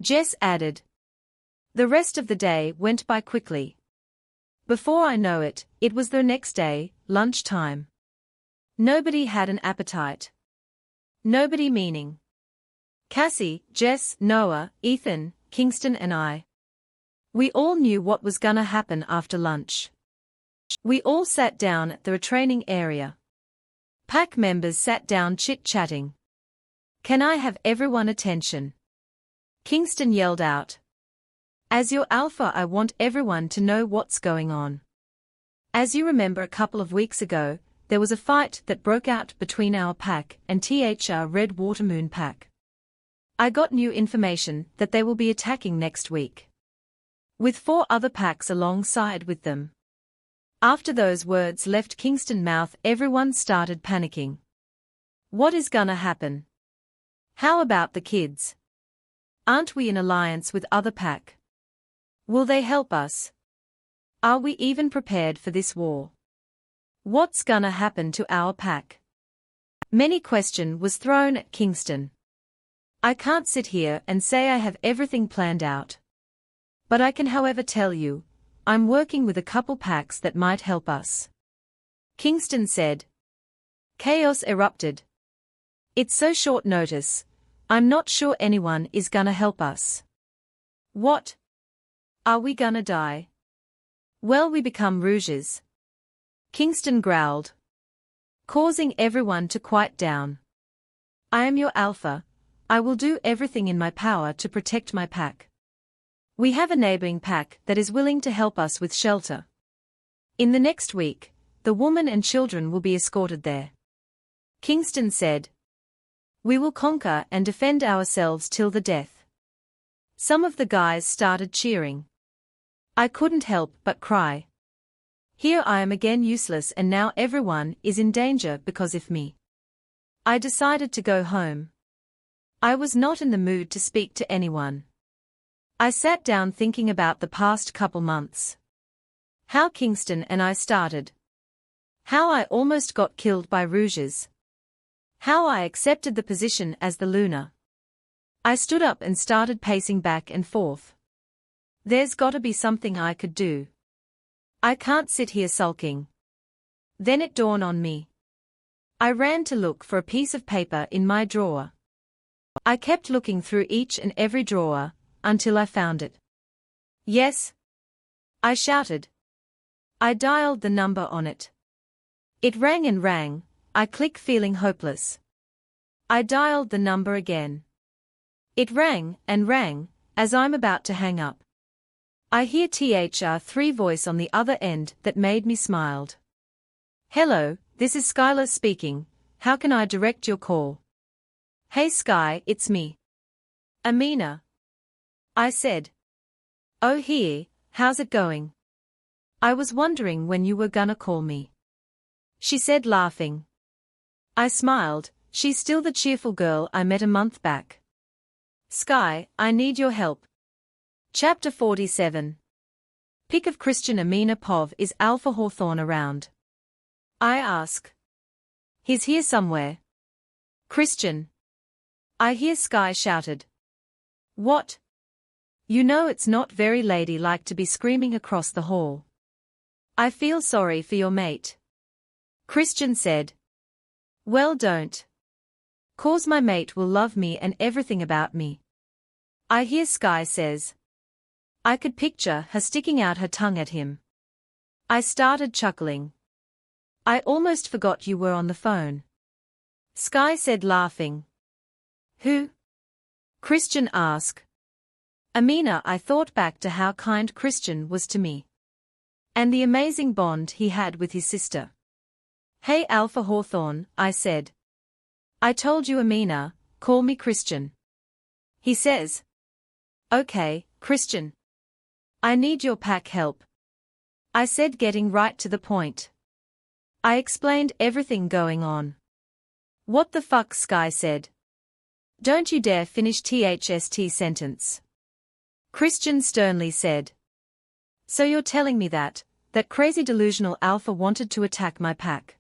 Jess added. The rest of the day went by quickly. Before I know it, it was the next day, lunchtime. Nobody had an appetite. Nobody meaning Cassie, Jess, Noah, Ethan, Kingston and I. We all knew what was gonna happen after lunch. We all sat down at the retraining area. Pack members sat down chit-chatting. Can I have everyone attention? Kingston yelled out. As your alpha, I want everyone to know what's going on. As you remember, a couple of weeks ago, there was a fight that broke out between our pack and THR Red Water Moon pack. I got new information that they will be attacking next week. With 4 other packs alongside with them. After those words left Kingston's mouth, everyone started panicking. What is gonna happen? How about the kids? Aren't we in alliance with other pack? Will they help us? Are we even prepared for this war? What's gonna happen to our pack? Many question was thrown at Kingston. I can't sit here and say I have everything planned out. But I can however tell you, I'm working with a couple packs that might help us. Kingston said. Chaos erupted. It's so short notice, I'm not sure anyone is gonna help us. What? Are we gonna die? Well, we become rouges. Kingston growled, causing everyone to quiet down. I am your alpha, I will do everything in my power to protect my pack. We have a neighboring pack that is willing to help us with shelter. In the next week, the women and children will be escorted there. Kingston said. We will conquer and defend ourselves till the death. Some of the guys started cheering. I couldn't help but cry. Here I am again useless, and now everyone is in danger because of me. I decided to go home. I was not in the mood to speak to anyone. I sat down thinking about the past couple months. How Kingston and I started. How I almost got killed by rouges. How I accepted the position as the Luna. I stood up and started pacing back and forth. There's gotta be something I could do. I can't sit here sulking. Then it dawned on me. I ran to look for a piece of paper in my drawer. I kept looking through each and every drawer, until I found it. Yes, I shouted. I dialed the number on it. It rang and rang, I clicked feeling hopeless. I dialed the number again. It rang and rang, as I'm about to hang up. I hear THR3 voice on the other end that made me smiled. Hello, this is Skylar speaking, how can I direct your call? Hey Sky, it's me. Amina. I said. Oh here, how's it going? I was wondering when you were gonna call me. She said laughing. I smiled, she's still the cheerful girl I met a month back. Sky, I need your help. Chapter 47. Pick of Christian Amina Pov is Alpha Hawthorne around? I ask. He's here somewhere. Christian. I hear Sky shouted. What? You know it's not very ladylike to be screaming across the hall. I feel sorry for your mate. Christian said. Well, don't. 'Cause my mate will love me and everything about me. I hear Sky says. I could picture her sticking out her tongue at him. I started chuckling. I almost forgot you were on the phone. Sky said, laughing. Who? Christian asked. Amina. I thought back to how kind Christian was to me. And the amazing bond he had with his sister. Hey Alpha Hawthorne, I said. I told you Amina, call me Christian. He says. Okay, Christian. I need your pack help. I said, getting right to the point. I explained everything going on. What the fuck, Sky said. Don't you dare finish THST sentence. Christian sternly said. So you're telling me that crazy delusional alpha wanted to attack my pack?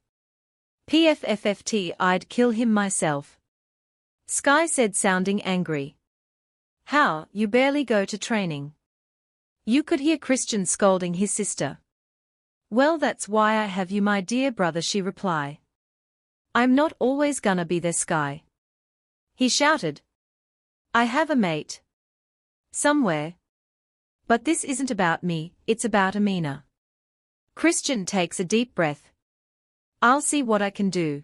PFFFT, I'd kill him myself. Sky said, sounding angry. How, you barely go to training? You could hear Christian scolding his sister. Well, that's why I have you, my dear brother, she replied. I'm not always gonna be there, Sky. He shouted. I have a mate. Somewhere. But this isn't about me, it's about Amina. Christian takes a deep breath. I'll see what I can do.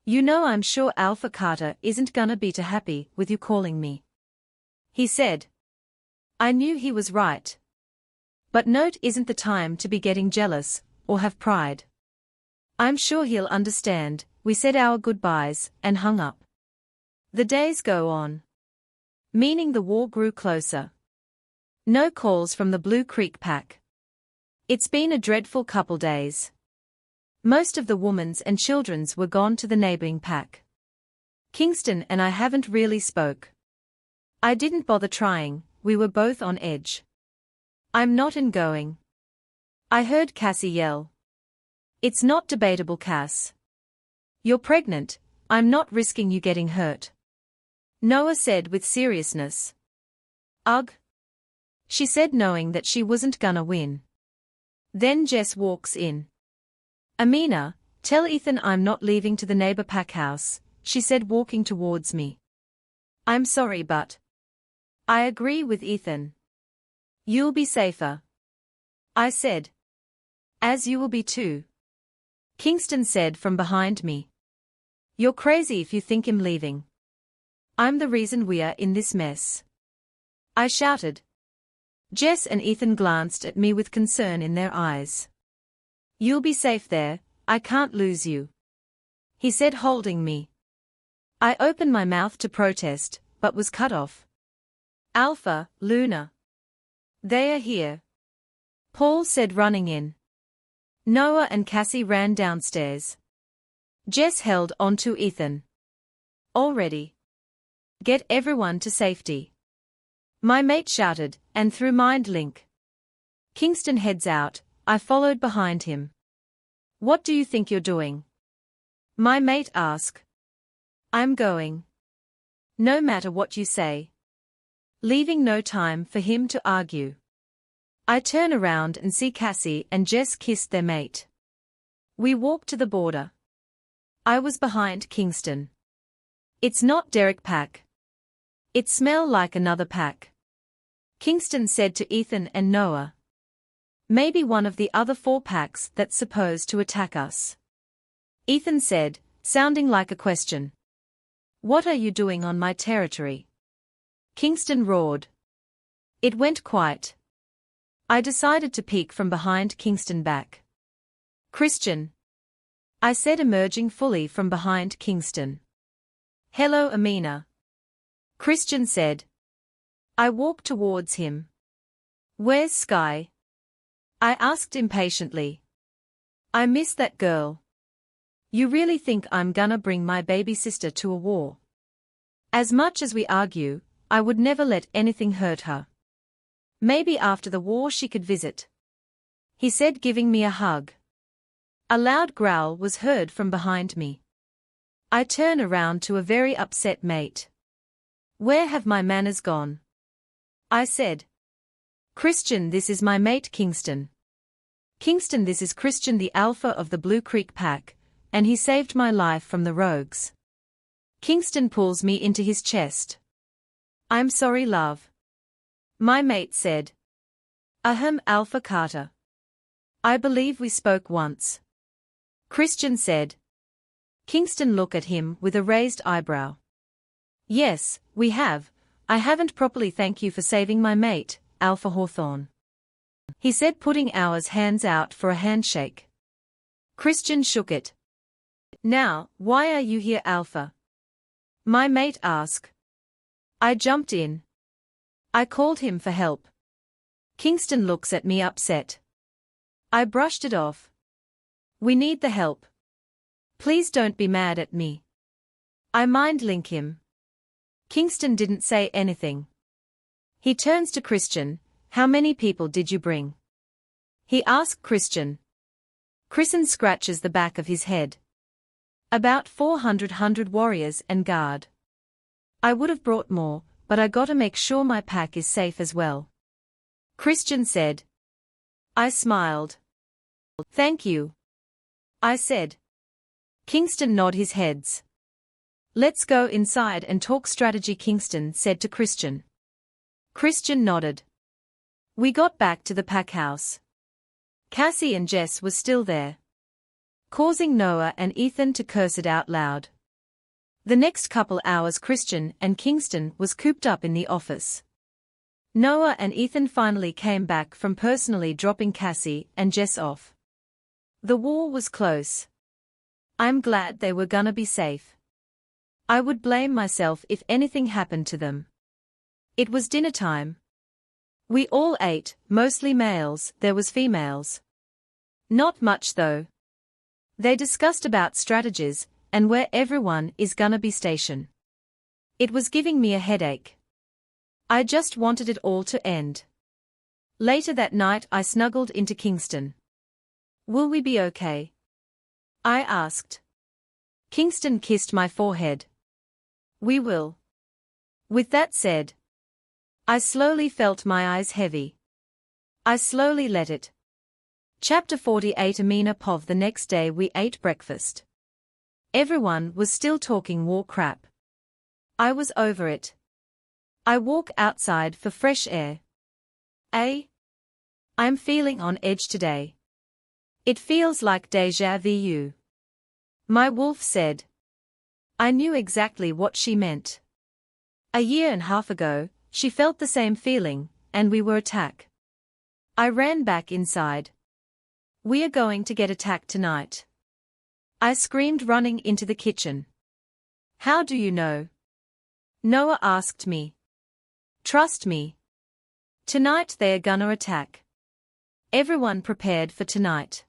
You know, I'm sure Alpha Carter isn't gonna be too happy with you calling me. He said. I knew he was right. But note isn't the time to be getting jealous, or have pride. I'm sure he'll understand. We said our goodbyes, and hung up. The days go on. Meaning the war grew closer. No calls from the Blue Creek pack. It's been a dreadful couple days. Most of the women's and children's were gone to the neighboring pack. Kingston and I haven't really spoke. I didn't bother trying, we were both on edge. I'm not in going. I heard Cassie yell. It's not debatable, Cass. You're pregnant, I'm not risking you getting hurt. Noah said with seriousness. Ugh. She said, knowing that she wasn't gonna win. Then Jess walks in. Amina, tell Ethan I'm not leaving to the neighbor pack house, she said, walking towards me. I'm sorry, but I agree with Ethan. You'll be safer. I said. As you will be too. Kingston said from behind me. You're crazy if you think I'm leaving. I'm the reason we are in this mess. I shouted. Jess and Ethan glanced at me with concern in their eyes. You'll be safe there, I can't lose you. He said, holding me. I opened my mouth to protest, but was cut off. Alpha, Luna. They are here. Paul said, running in. Noah and Cassie ran downstairs. Jess held on to Ethan. Already. Get everyone to safety. My mate shouted, and through mind link. Kingston heads out, I followed behind him. What do you think you're doing? My mate asked. I'm going. No matter what you say. Leaving no time for him to argue. I turn around and see Cassie and Jess kissed their mate. We walked to the border. I was behind Kingston. It's not Derek pack. It smell like another pack. Kingston said to Ethan and Noah. Maybe one of the other 4 packs that's supposed to attack us. Ethan said, sounding like a question. What are you doing on my territory? Kingston roared. It went quiet. I decided to peek from behind Kingston back. Christian. I said, emerging fully from behind Kingston. Hello, Amina. Christian said. I walked towards him. Where's Sky? I asked impatiently. I miss that girl. You really think I'm gonna bring my baby sister to a war? As much as we argue, I would never let anything hurt her. Maybe after the war she could visit. He said, giving me a hug. A loud growl was heard from behind me. I turn around to a very upset mate. Where have my manners gone? I said. Christian, this is my mate Kingston. Kingston, this is Christian, the alpha of the Blue Creek Pack, and he saved my life from the rogues. Kingston pulls me into his chest. I'm sorry, love. My mate said. Alpha Carter. I believe we spoke once. Christian said. Kingston looked at him with a raised eyebrow. Yes, we have. I haven't properly thanked you for saving my mate, Alpha Hawthorne. He said, putting our hands out for a handshake. Christian shook it. Now, why are you here, Alpha? My mate asked. I jumped in. I called him for help. Kingston looks at me upset. I brushed it off. We need the help. Please don't be mad at me. I mind-link him. Kingston didn't say anything. He turns to Christian. How many people did you bring? He asked Christian. Christian scratches the back of his head. About 400 warriors and guard. I would have brought more, but I gotta make sure my pack is safe as well. Christian said. I smiled. Thank you. I said. Kingston nodded his heads. Let's go inside and talk strategy, Kingston said to Christian. Christian nodded. We got back to the pack house. Cassie and Jess was still there, causing Noah and Ethan to curse it out loud. The next couple hours Christian and Kingston was cooped up in the office. Noah and Ethan finally came back from personally dropping Cassie and Jess off. The war was close. I'm glad they were gonna be safe. I would blame myself if anything happened to them. It was dinner time. We all ate, mostly males, there was females. Not much though. They discussed about strategies, and where everyone is gonna be stationed. It was giving me a headache. I just wanted it all to end. Later that night I snuggled into Kingston. Will we be okay? I asked. Kingston kissed my forehead. We will. With that said, I slowly felt my eyes heavy. I slowly let it. Chapter 48 Amina Pov. The next day we ate breakfast. Everyone was still talking war crap. I was over it. I walk outside for fresh air. I'm feeling on edge today. It feels like deja vu. My wolf said. I knew exactly what she meant. A year and a half ago, she felt the same feeling, and we were attacked. I ran back inside. We are going to get attacked tonight. I screamed, running into the kitchen. How do you know? Noah asked me. Trust me. Tonight they are gonna attack. Everyone prepared for tonight.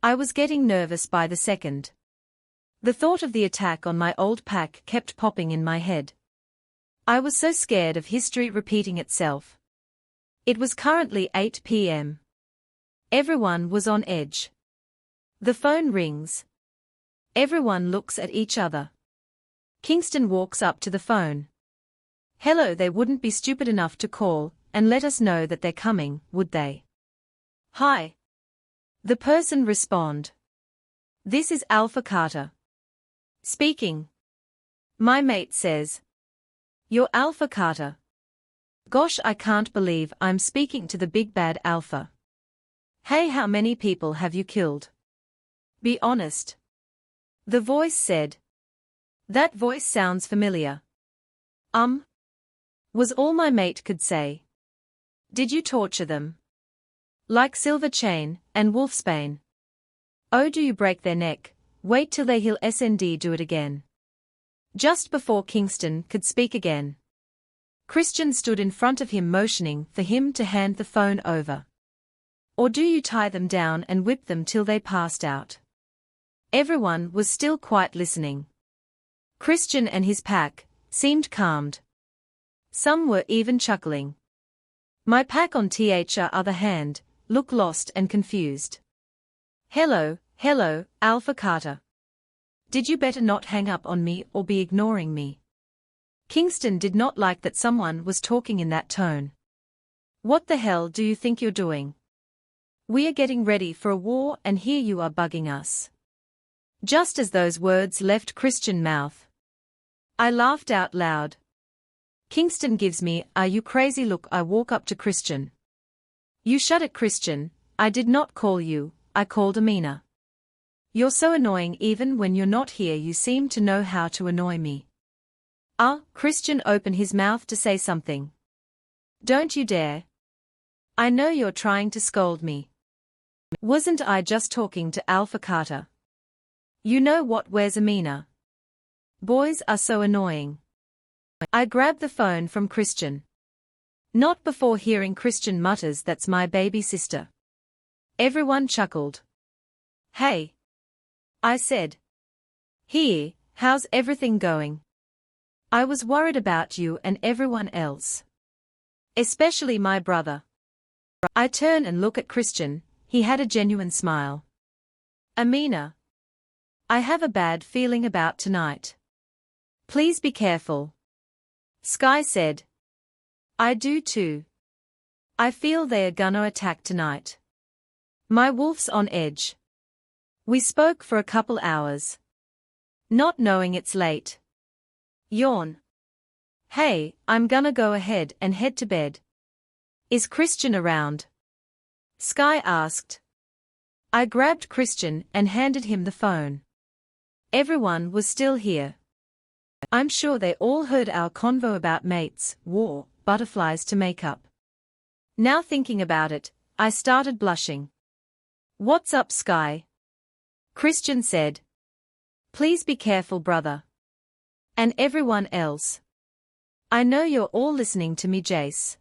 I was getting nervous by the second. The thought of the attack on my old pack kept popping in my head. I was so scared of history repeating itself. It was currently 8 p.m. Everyone was on edge. The phone rings. Everyone looks at each other. Kingston walks up to the phone. Hello, they wouldn't be stupid enough to call and let us know that they're coming, would they? Hi. The person respond. This is Alpha Carter. Speaking. My mate says. You're Alpha Carter. Gosh, I can't believe I'm speaking to the big bad Alpha. Hey, how many people have you killed? Be honest. The voice said. That voice sounds familiar. Was all my mate could say. Did you torture them? Like Silver Chain and Wolfsbane. Oh, do you break their neck? Wait till they heal SND, do it again. Just before Kingston could speak again, Christian stood in front of him, motioning for him to hand the phone over. Or do you tie them down and whip them till they passed out? Everyone was still quiet listening. Christian and his pack seemed calmed. Some were even chuckling. My pack on the other hand, looked lost and confused. Hello, Alpha Carter. Did you better not hang up on me or be ignoring me? Kingston did not like that someone was talking in that tone. What the hell do you think you're doing? We are getting ready for a war and here you are bugging us. Just as those words left Christian's mouth, I laughed out loud. Kingston gives me "Are you crazy?" look. I walk up to Christian. You shut it, Christian. I did not call you, I called Amina. You're so annoying. Even when you're not here you seem to know how to annoy me. Christian opened his mouth to say something. Don't you dare. I know you're trying to scold me. Wasn't I just talking to Alpha Carter? You know what? Where's Amina? Boys are so annoying. I grabbed the phone from Christian. Not before hearing Christian mutters, "That's my baby sister." Everyone chuckled. Hey. I said. Here, how's everything going? I was worried about you and everyone else. Especially my brother. I turn and look at Christian. He had a genuine smile. Amina. I have a bad feeling about tonight. Please be careful. Sky said. I do too. I feel they are gonna attack tonight. My wolf's on edge. We spoke for a couple hours. Not knowing it's late. Yawn. Hey, I'm gonna go ahead and head to bed. Is Christian around? Sky asked. I grabbed Christian and handed him the phone. Everyone was still here. I'm sure they all heard our convo about mates, war, butterflies to make up. Now thinking about it, I started blushing. What's up, Sky? Christian said. Please be careful, brother. And everyone else. I know you're all listening to me, Jace.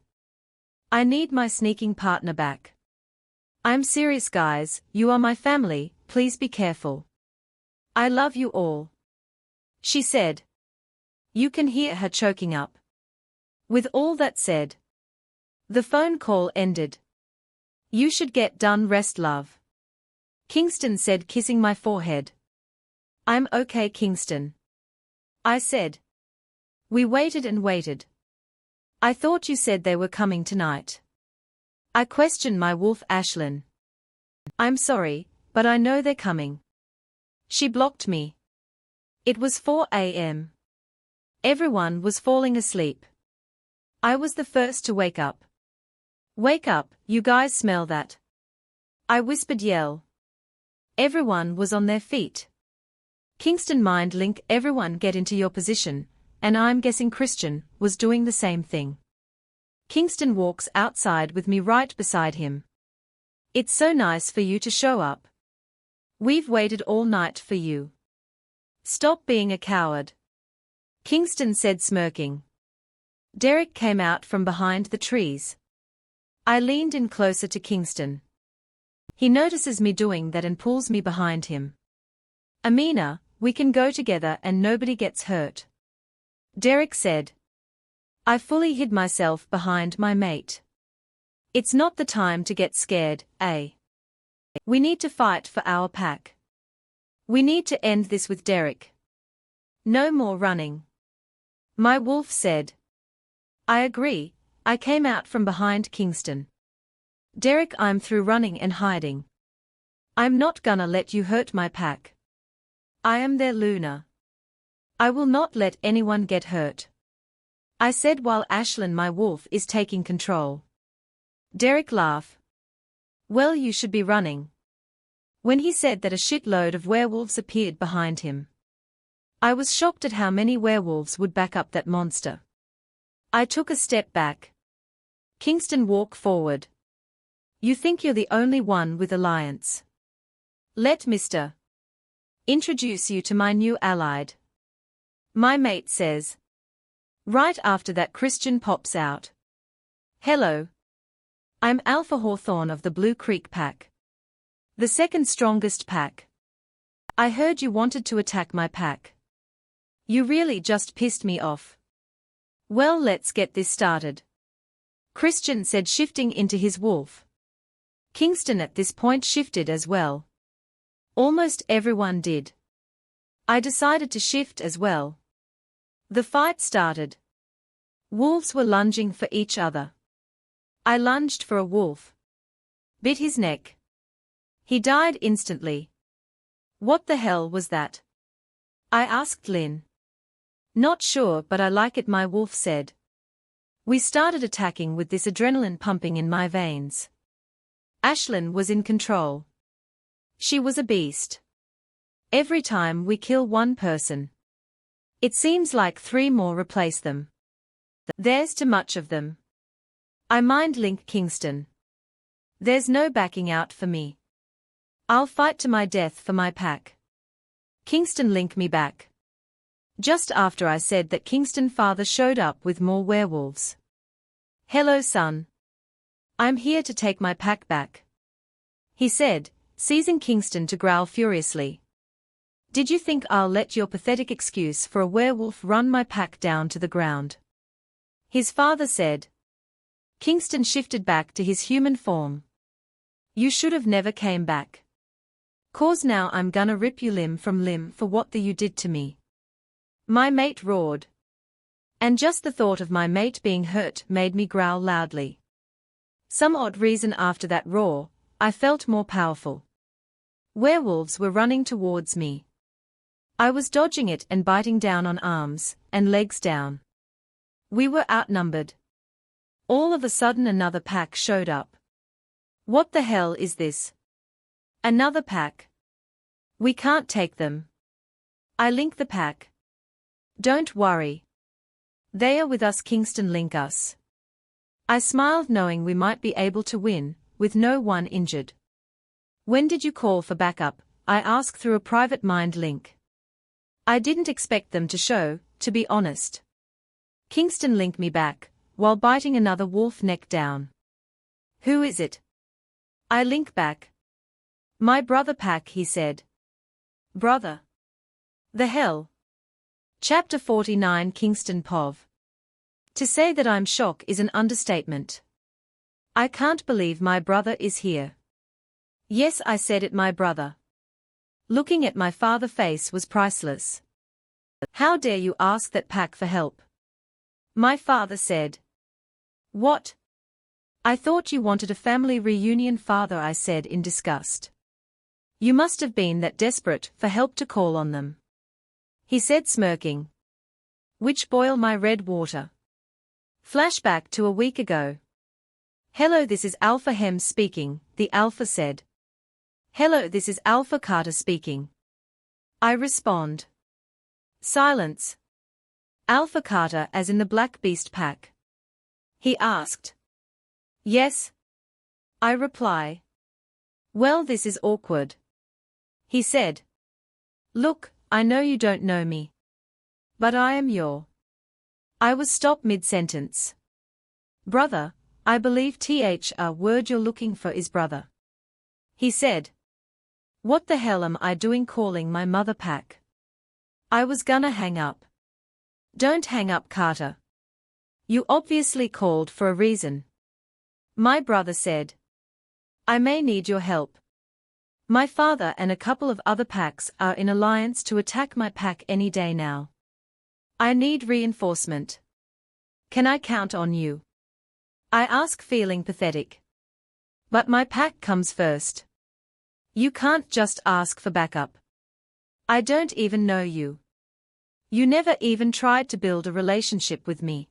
I need my sneaking partner back. I'm serious, guys, you are my family, please be careful. I love you all. She said. You can hear her choking up. With all that said, the phone call ended. You should get done rest, love. Kingston said, kissing my forehead. I'm okay, Kingston. I said. We waited and waited. I thought you said they were coming tonight. I questioned my wolf Ashlyn. I'm sorry, but I know they're coming. She blocked me. It was 4 a.m. Everyone was falling asleep. I was the first to wake up. Wake up, you guys, smell that? I whispered. Yell. Everyone was on their feet. Kingston mind link, everyone get into your position, and I'm guessing Christian was doing the same thing. Kingston walks outside with me right beside him. It's so nice for you to show up. We've waited all night for you. Stop being a coward. Kingston said, smirking. Derek came out from behind the trees. I leaned in closer to Kingston. He notices me doing that and pulls me behind him. Amina, we can go together and nobody gets hurt. Derek said. I fully hid myself behind my mate. It's not the time to get scared, eh? We need to fight for our pack. We need to end this with Derek. No more running. My wolf said. I agree, I came out from behind Kingston. Derek, I'm through running and hiding. I'm not gonna let you hurt my pack. I am their Luna. I will not let anyone get hurt. I said while Ashlyn, my wolf, is taking control. Derek laughed. Well, you should be running. When he said that, a shitload of werewolves appeared behind him. I was shocked at how many werewolves would back up that monster. I took a step back. Kingston walked forward. You think you're the only one with alliance? Let Mr. introduce you to my new allied. My mate says. Right after that, Christian pops out. Hello. I'm Alpha Hawthorne of the Blue Creek Pack. The second strongest pack. I heard you wanted to attack my pack. You really just pissed me off. Well, let's get this started, Christian said, shifting into his wolf. Kingston at this point shifted as well. Almost everyone did. I decided to shift as well. The fight started. Wolves were lunging for each other. I lunged for a wolf. Bit his neck. He died instantly. What the hell was that? I asked Lynn. Not sure, but I like it, my wolf said. We started attacking with this adrenaline pumping in my veins. Ashlyn was in control. She was a beast. Every time we kill one person, it seems like 3 more replace them. There's too much of them. I mind link Kingston. There's no backing out for me. I'll fight to my death for my pack. Kingston link me back. Just after I said that, Kingston father showed up with more werewolves. Hello son. I'm here to take my pack back, he said, seizing Kingston to growl furiously. Did you think I'll let your pathetic excuse for a werewolf run my pack down to the ground? His father said. Kingston shifted back to his human form. You should have never came back. 'Cause now I'm gonna rip you limb from limb for what you did to me. My mate roared. And just the thought of my mate being hurt made me growl loudly. Some odd reason after that roar, I felt more powerful. Werewolves were running towards me. I was dodging it and biting down on arms and legs down. We were outnumbered. All of a sudden another pack showed up. What the hell is this? Another pack. We can't take them. I link the pack. Don't worry. They are with us, Kingston link us. I smiled, knowing we might be able to win, with no one injured. When did you call for backup? I asked through a private mind link. I didn't expect them to show, to be honest. Kingston linked me back, while biting another wolf neck down. Who is it? I link back. My brother pack, he said. Brother? The hell? Chapter 49 Kingston Pov. To say that I'm shocked is an understatement. I can't believe my brother is here. Yes, I said it, my brother. Looking at my father's face was priceless. How dare you ask that pack for help? My father said. What? I thought you wanted a family reunion, father, I said in disgust. You must have been that desperate for help to call on them, he said, smirking. Which boil my red water. Flashback to a week ago. Hello, this is Alpha Hem speaking, the Alpha said. Hello, this is Alpha Carter speaking. I respond. Silence. Alpha Carter, as in the Black Beast pack? He asked. Yes. I reply. Well, this is awkward, he said. Look, I know you don't know me, but I am your. I was stopped mid-sentence. Brother, I believe a word you're looking for is brother, he said. What the hell am I doing calling my mother pack? I was gonna hang up. Don't hang up, Carter. You obviously called for a reason. My brother said. I may need your help. My father and a couple of other packs are in alliance to attack my pack any day now. I need reinforcement. Can I count on you? I ask, feeling pathetic. But my pack comes first. You can't just ask for backup. I don't even know you. You never even tried to build a relationship with me.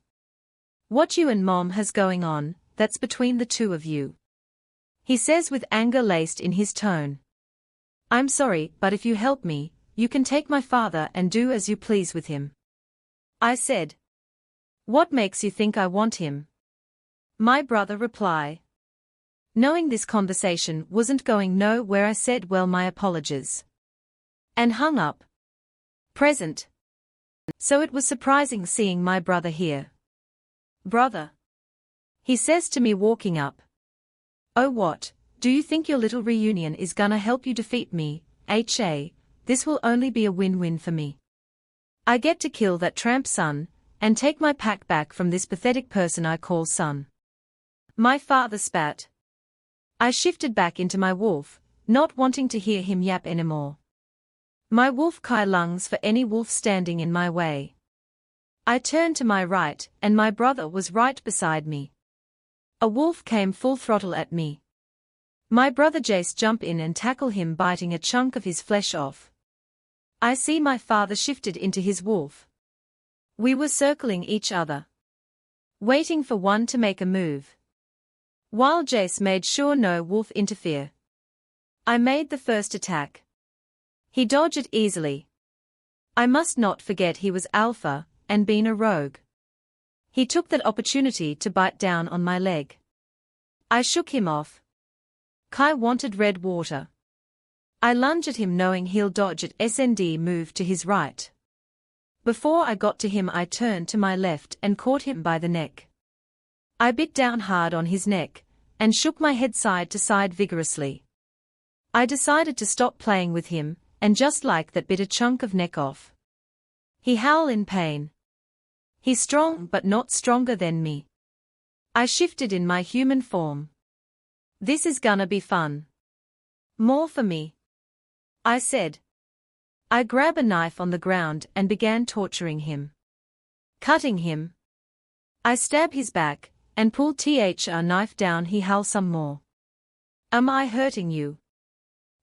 What you and Mom has going on, that's between the two of you, he says with anger laced in his tone. I'm sorry, but if you help me, you can take my father and do as you please with him, I said. What makes you think I want him? My brother replied. Knowing this conversation wasn't going nowhere, I said, well, my apologies, and hung up. Present. So it was surprising seeing my brother here. Brother, he says to me, walking up. Oh, what, do you think your little reunion is gonna help you defeat me? This will only be a win-win for me. I get to kill that tramp son, and take my pack back from this pathetic person I call son. My father spat. I shifted back into my wolf, not wanting to hear him yap anymore. My wolf kai lungs for any wolf standing in my way. I turned to my right, and my brother was right beside me. A wolf came full throttle at me. My brother Jace jump in and tackle him, biting a chunk of his flesh off. I see my father shifted into his wolf. We were circling each other, waiting for one to make a move, while Jace made sure no wolf interfere. I made the first attack. He dodged it easily. I must not forget he was alpha, and been a rogue. He took that opportunity to bite down on my leg. I shook him off. Kai wanted red water. I lunged at him knowing he'll dodge it, move to his right. Before I got to him I turned to my left and caught him by the neck. I bit down hard on his neck, and shook my head side to side vigorously. I decided to stop playing with him, and just like that bit a chunk of neck off. He howled in pain. He's strong but not stronger than me. I shifted in my human form. This is gonna be fun. More for me, I said. I grabbed a knife on the ground and began torturing him. Cutting him. I stabbed his back, and pulled a knife down. He howled some more. Am I hurting you?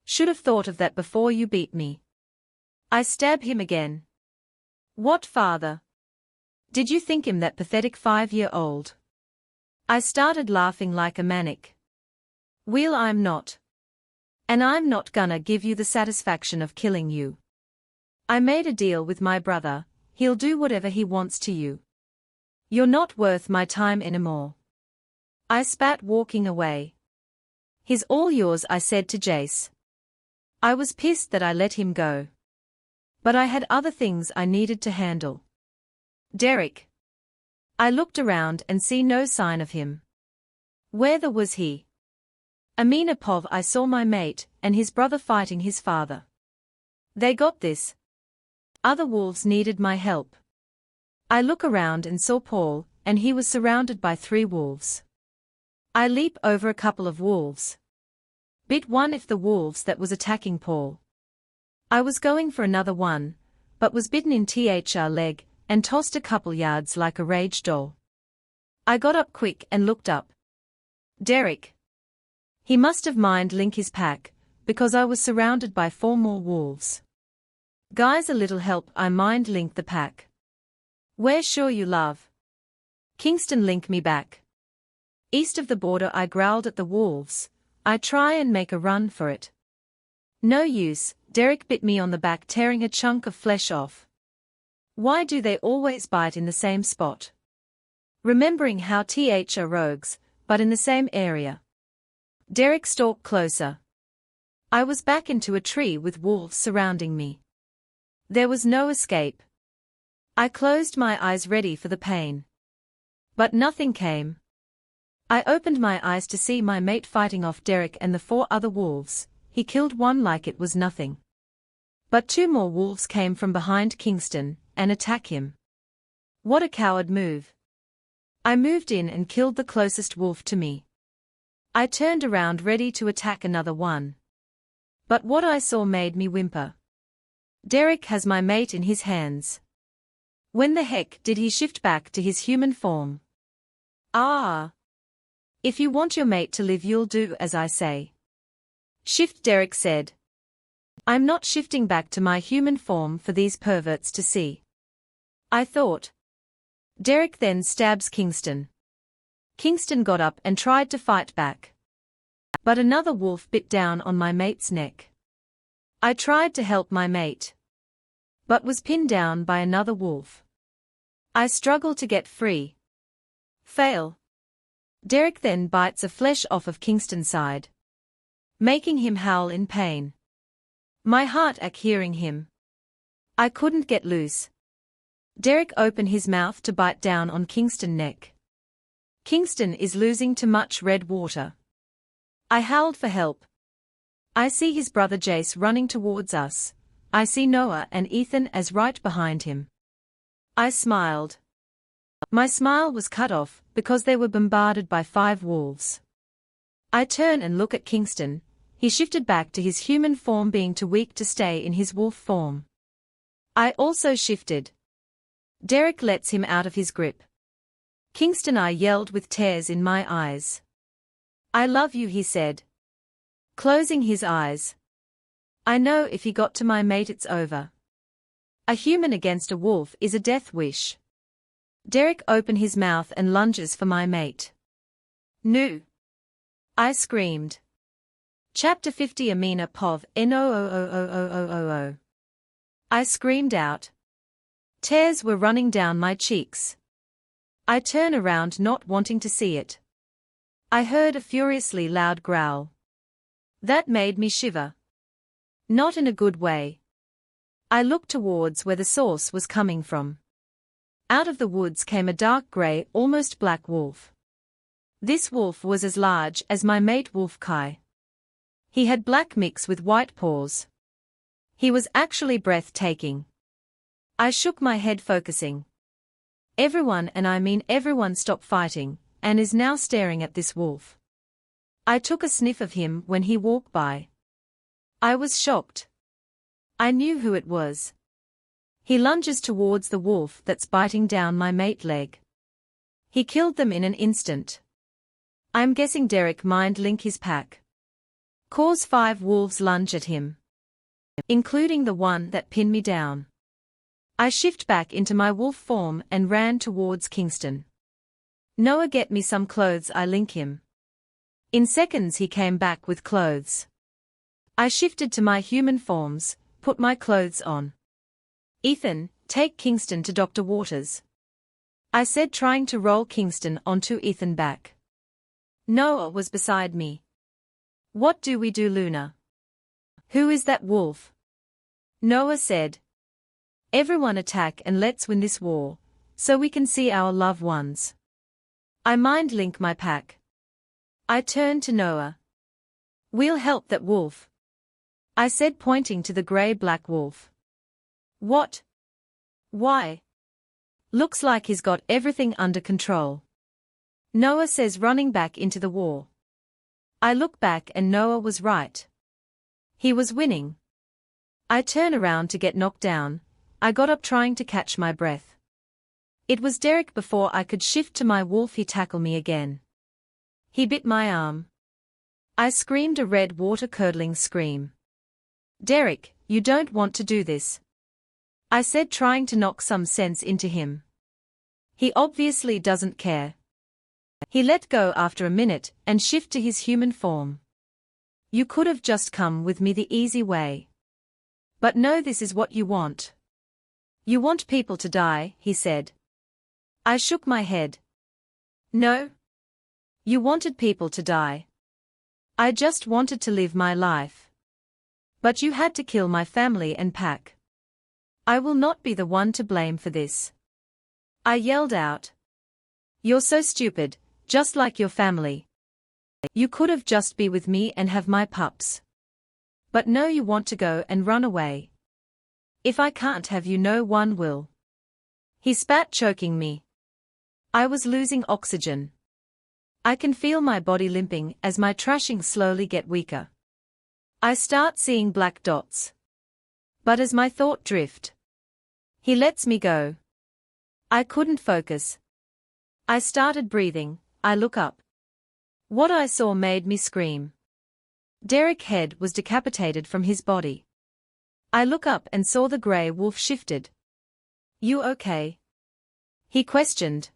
Should have thought of that before you beat me. I stabbed him again. What, father? Did you think him that pathetic 5-year-old? I started laughing like a maniac. Well, I'm not. And I'm not gonna give you the satisfaction of killing you. I made a deal with my brother, he'll do whatever he wants to you. You're not worth my time anymore. I spat, walking away. He's all yours, I said to Jace. I was pissed that I let him go. But I had other things I needed to handle. Derek. I looked around and see no sign of him. Where was he? Aminapov, I saw my mate and his brother fighting his father. They got this. Other wolves needed my help. I look around and saw Paul, and he was surrounded by 3 wolves. I leap over a couple of wolves. Bit one of the wolves that was attacking Paul. I was going for another one, but was bitten in the leg, and tossed a couple yards like a rage doll. I got up quick and looked up. Derek. He must have mind-linked his pack, because I was surrounded by 4 more wolves. Guys, a little help, I mind-linked the pack. Where sure you love? Kingston, link me back. East of the border, I growled at the wolves. I try and make a run for it. No use, Derek bit me on the back, tearing a chunk of flesh off. Why do they always bite in the same spot? Remembering how are rogues, but in the same area. Derek stalked closer. I was back into a tree with wolves surrounding me. There was no escape. I closed my eyes ready for the pain. But nothing came. I opened my eyes to see my mate fighting off Derek and the 4 other wolves. He killed one like it was nothing. But 2 more wolves came from behind Kingston and attacked him. What a coward move. I moved in and killed the closest wolf to me. I turned around ready to attack another one. But what I saw made me whimper. Derek has my mate in his hands. When the heck did he shift back to his human form? Ah! If you want your mate to live, you'll do as I say. Shift, Derek said. I'm not shifting back to my human form for these perverts to see. I thought. Derek then stabs Kingston. Kingston got up and tried to fight back. But another wolf bit down on my mate's neck. I tried to help my mate, but was pinned down by another wolf. I struggled to get free. Fail. Derek then bites a flesh off of Kingston's side, making him howl in pain. My heart ached hearing him. I couldn't get loose. Derek opened his mouth to bite down on Kingston's neck. Kingston is losing too much red water. I howled for help. I see his brother Jace running towards us. I see Noah and Ethan as right behind him. I smiled. My smile was cut off because they were bombarded by 5 wolves. I turn and look at Kingston. He shifted back to his human form, being too weak to stay in his wolf form. I also shifted. Derek lets him out of his grip. Kingston, I yelled with tears in my eyes. I love you, he said, closing his eyes. I know if he got to my mate it's over. A human against a wolf is a death wish. Derek opened his mouth and lunges for my mate. No! I screamed. Chapter 50 Amina Pov NOOOOOOOO. I screamed out. Tears were running down my cheeks. I turn around, not wanting to see it. I heard a furiously loud growl. That made me shiver. Not in a good way. I looked towards where the source was coming from. Out of the woods came a dark grey, almost black wolf. This wolf was as large as my mate Wolf Kai. He had black mix with white paws. He was actually breathtaking. I shook my head, focusing. Everyone, and I mean everyone, stopped fighting and is now staring at this wolf. I took a sniff of him when he walked by. I was shocked. I knew who it was. He lunges towards the wolf that's biting down my mate leg. He killed them in an instant. I'm guessing Derek mind link his pack. Cause 5 wolves lunge at him, including the one that pinned me down. I shift back into my wolf form and ran towards Kingston. Noah, get me some clothes, I link him. In seconds he came back with clothes. I shifted to my human forms, put my clothes on. Ethan, take Kingston to Dr. Waters, I said, trying to roll Kingston onto Ethan's back. Noah was beside me. What do we do, Luna? Who is that wolf? Noah said. Everyone attack and let's win this war, so we can see our loved ones. I mind link my pack. I turned to Noah. We'll help that wolf, I said, pointing to the grey-black wolf. What? Why? Looks like he's got everything under control, Noah says, running back into the war. I look back and Noah was right. He was winning. I turn around to get knocked down. I got up trying to catch my breath. It was Derek. Before I could shift to my wolf, he tackled me again. He bit my arm. I screamed a red water-curdling scream. Derek, you don't want to do this, I said, trying to knock some sense into him. He obviously doesn't care. He let go after a minute and shifted to his human form. You could have just come with me the easy way. But no, this is what you want. You want people to die, he said. I shook my head. No. You wanted people to die. I just wanted to live my life. But you had to kill my family and pack. I will not be the one to blame for this, I yelled out. You're so stupid, just like your family. You could have just be with me and have my pups. But no, you want to go and run away. If I can't have you, no one will. He spat, choking me. I was losing oxygen. I can feel my body limping as my trashing slowly get weaker. I start seeing black dots. But as my thought drift, he lets me go. I couldn't focus. I started breathing. I look up. What I saw made me scream. Derek's head was decapitated from his body. I look up and saw the grey wolf shifted. You okay? He questioned.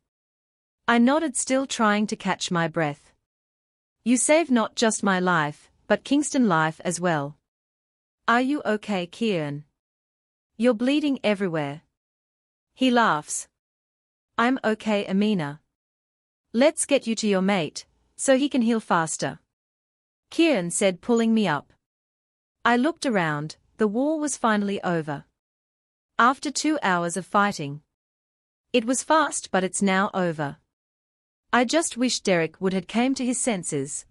I nodded, still trying to catch my breath. You saved not just my life, but Kingston's life as well. Are you okay, Kieran? You're bleeding everywhere. He laughs. I'm okay, Amina. Let's get you to your mate, so he can heal faster, Kieran said, pulling me up. I looked around. The war was finally over. After 2 hours of fighting. It was fast, but it's now over. I just wish Derek would have came to his senses.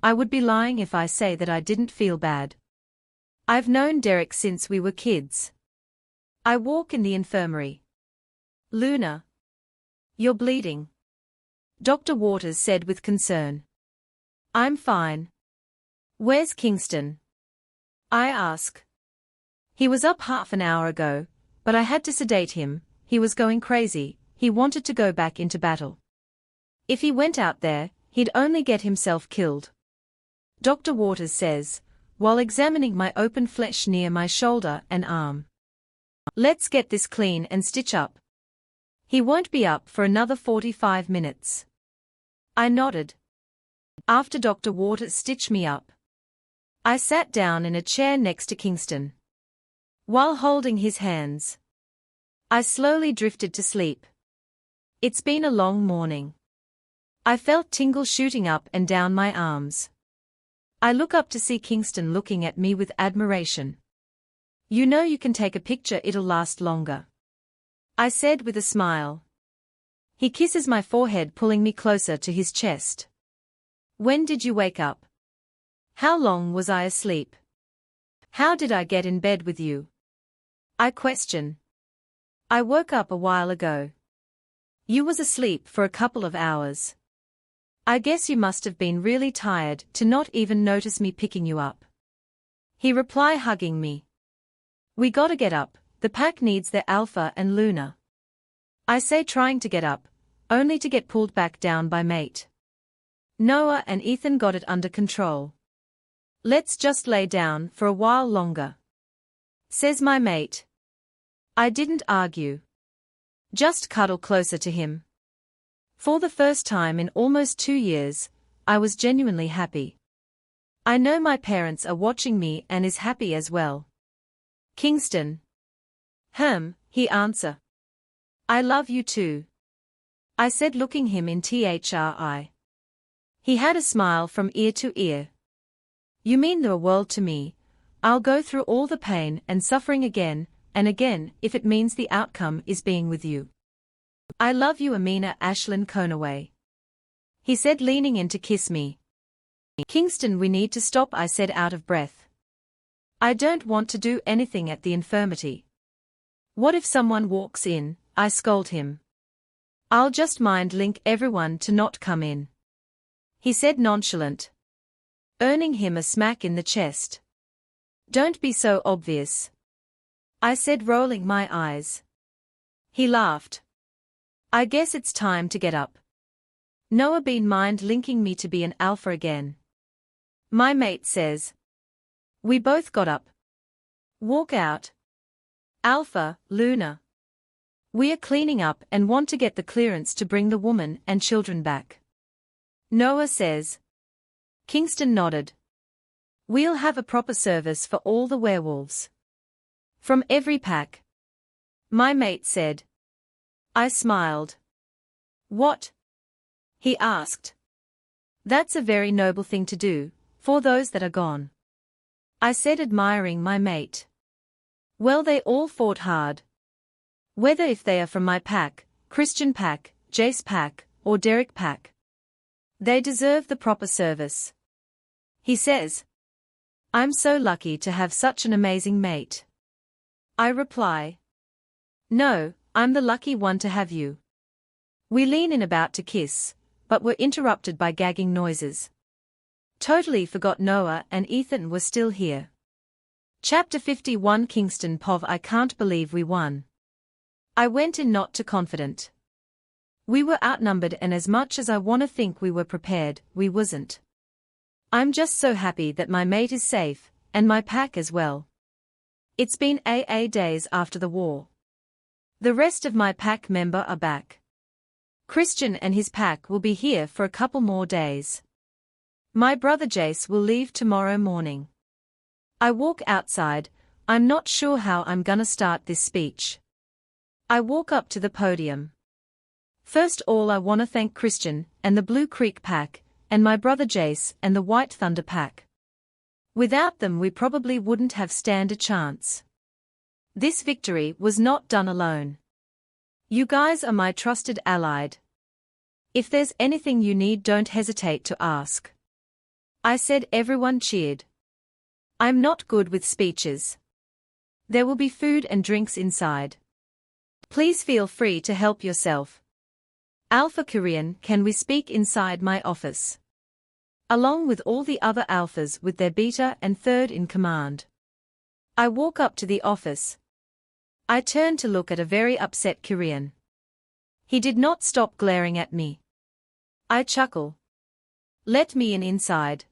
I would be lying if I say that I didn't feel bad. I've known Derek since we were kids. I walk in the infirmary. Luna. You're bleeding, Dr. Waters said with concern. I'm fine. Where's Kingston? I ask. He was up half an hour ago, but I had to sedate him. He was going crazy. He wanted to go back into battle. If he went out there, he'd only get himself killed, Dr. Waters says, while examining my open flesh near my shoulder and arm. Let's get this clean and stitch up. He won't be up for another 45 minutes. I nodded. After Dr. Waters stitched me up, I sat down in a chair next to Kingston. While holding his hands, I slowly drifted to sleep. It's been a long morning. I felt tingles shooting up and down my arms. I look up to see Kingston looking at me with admiration. You know you can take a picture, it'll last longer, I said with a smile. He kisses my forehead, pulling me closer to his chest. When did you wake up? How long was I asleep? How did I get in bed with you? I question. I woke up a while ago. You was asleep for a couple of hours. I guess you must have been really tired to not even notice me picking you up. He replied, hugging me. We gotta get up, the pack needs their Alpha and Luna. I say, trying to get up, only to get pulled back down by mate. Noah and Ethan got it under control. Let's just lay down for a while longer, says my mate. I didn't argue. Just cuddle closer to him. For the first time in almost 2 years, I was genuinely happy. I know my parents are watching me and is happy as well. Kingston. He answered. I love you too, I said, looking him in the eye. He had a smile from ear to ear. You mean the world to me. I'll go through all the pain and suffering again and again if it means the outcome is being with you. I love you, Amina Ashlyn Conaway, he said, leaning in to kiss me. Kingston, we need to stop, I said, out of breath. I don't want to do anything at the infirmity. What if someone walks in? I scold him. I'll just mind link everyone to not come in, he said, nonchalant, earning him a smack in the chest. Don't be so obvious, I said, rolling my eyes. He laughed. I guess it's time to get up. Noah been mind linking me to be an alpha again, my mate says. We both got up. Walk out. Alpha, Luna. We are cleaning up and want to get the clearance to bring the woman and children back, Noah says. Kingston nodded. We'll have a proper service for all the werewolves from every pack, my mate said. I smiled. What? He asked. That's a very noble thing to do, for those that are gone, I said, admiring my mate. Well, they all fought hard. Whether if they are from my pack, Christian pack, Jace pack, or Derek pack, they deserve the proper service, he says. I'm so lucky to have such an amazing mate, I reply. No, I'm the lucky one to have you. We lean in about to kiss, but were interrupted by gagging noises. Totally forgot Noah and Ethan were still here. Chapter 51, Kingston Pov. I can't believe we won. I went in not too confident. We were outnumbered, and as much as I want to think we were prepared, we wasn't. I'm just so happy that my mate is safe, and my pack as well. It's been days after the war. The rest of my pack member are back. Christian and his pack will be here for a couple more days. My brother Jace will leave tomorrow morning. I walk outside. I'm not sure how I'm gonna start this speech. I walk up to the podium. First all, I want to thank Christian and the Blue Creek pack, and my brother Jace and the White Thunder pack. Without them we probably wouldn't have stand a chance. This victory was not done alone. You guys are my trusted allied. If there's anything you need, don't hesitate to ask, I said. Everyone cheered. I'm not good with speeches. There will be food and drinks inside. Please feel free to help yourself. Alpha Korean, can we speak inside my office? Along with all the other alphas with their beta and third in command. I walk up to the office. I turn to look at a very upset Korean. He did not stop glaring at me. I chuckle. Let me in inside.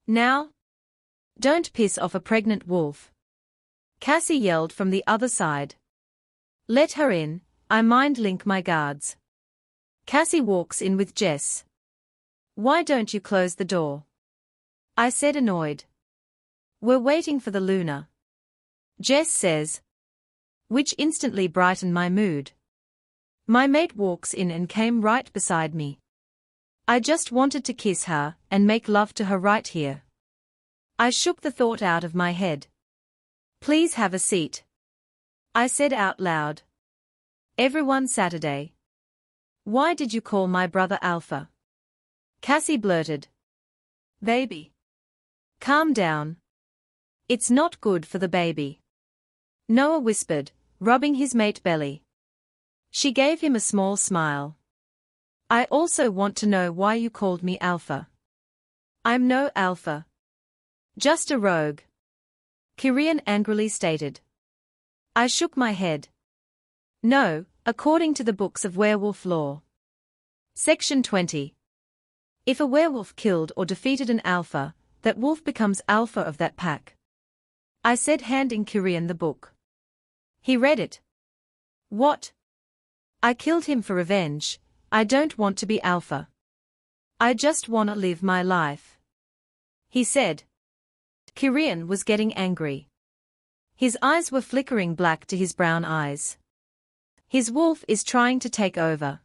Now? Don't piss off a pregnant wolf. Cassie yelled from the other side. Let her in, I mind link my guards. Cassie walks in with Jess. Why don't you close the door? I said annoyed. We're waiting for the Luna. Jess says. Which instantly brightened my mood. My mate walks in and came right beside me. I just wanted to kiss her and make love to her right here. I shook the thought out of my head. Please have a seat. I said out loud. Everyone Saturday. Why did you call my brother Alpha? Cassie blurted. Baby. Calm down. It's not good for the baby. Noah whispered, rubbing his mate belly. She gave him a small smile. I also want to know why you called me Alpha. I'm no Alpha. Just a rogue. Korean angrily stated. I shook my head. No, according to the books of werewolf lore. Section 20. If a werewolf killed or defeated an alpha, that wolf becomes alpha of that pack. I said, handing Korean the book. He read it. What? I killed him for revenge. I don't want to be alpha. I just wanna live my life. He said. Korean was getting angry. His eyes were flickering black to his brown eyes. His wolf is trying to take over.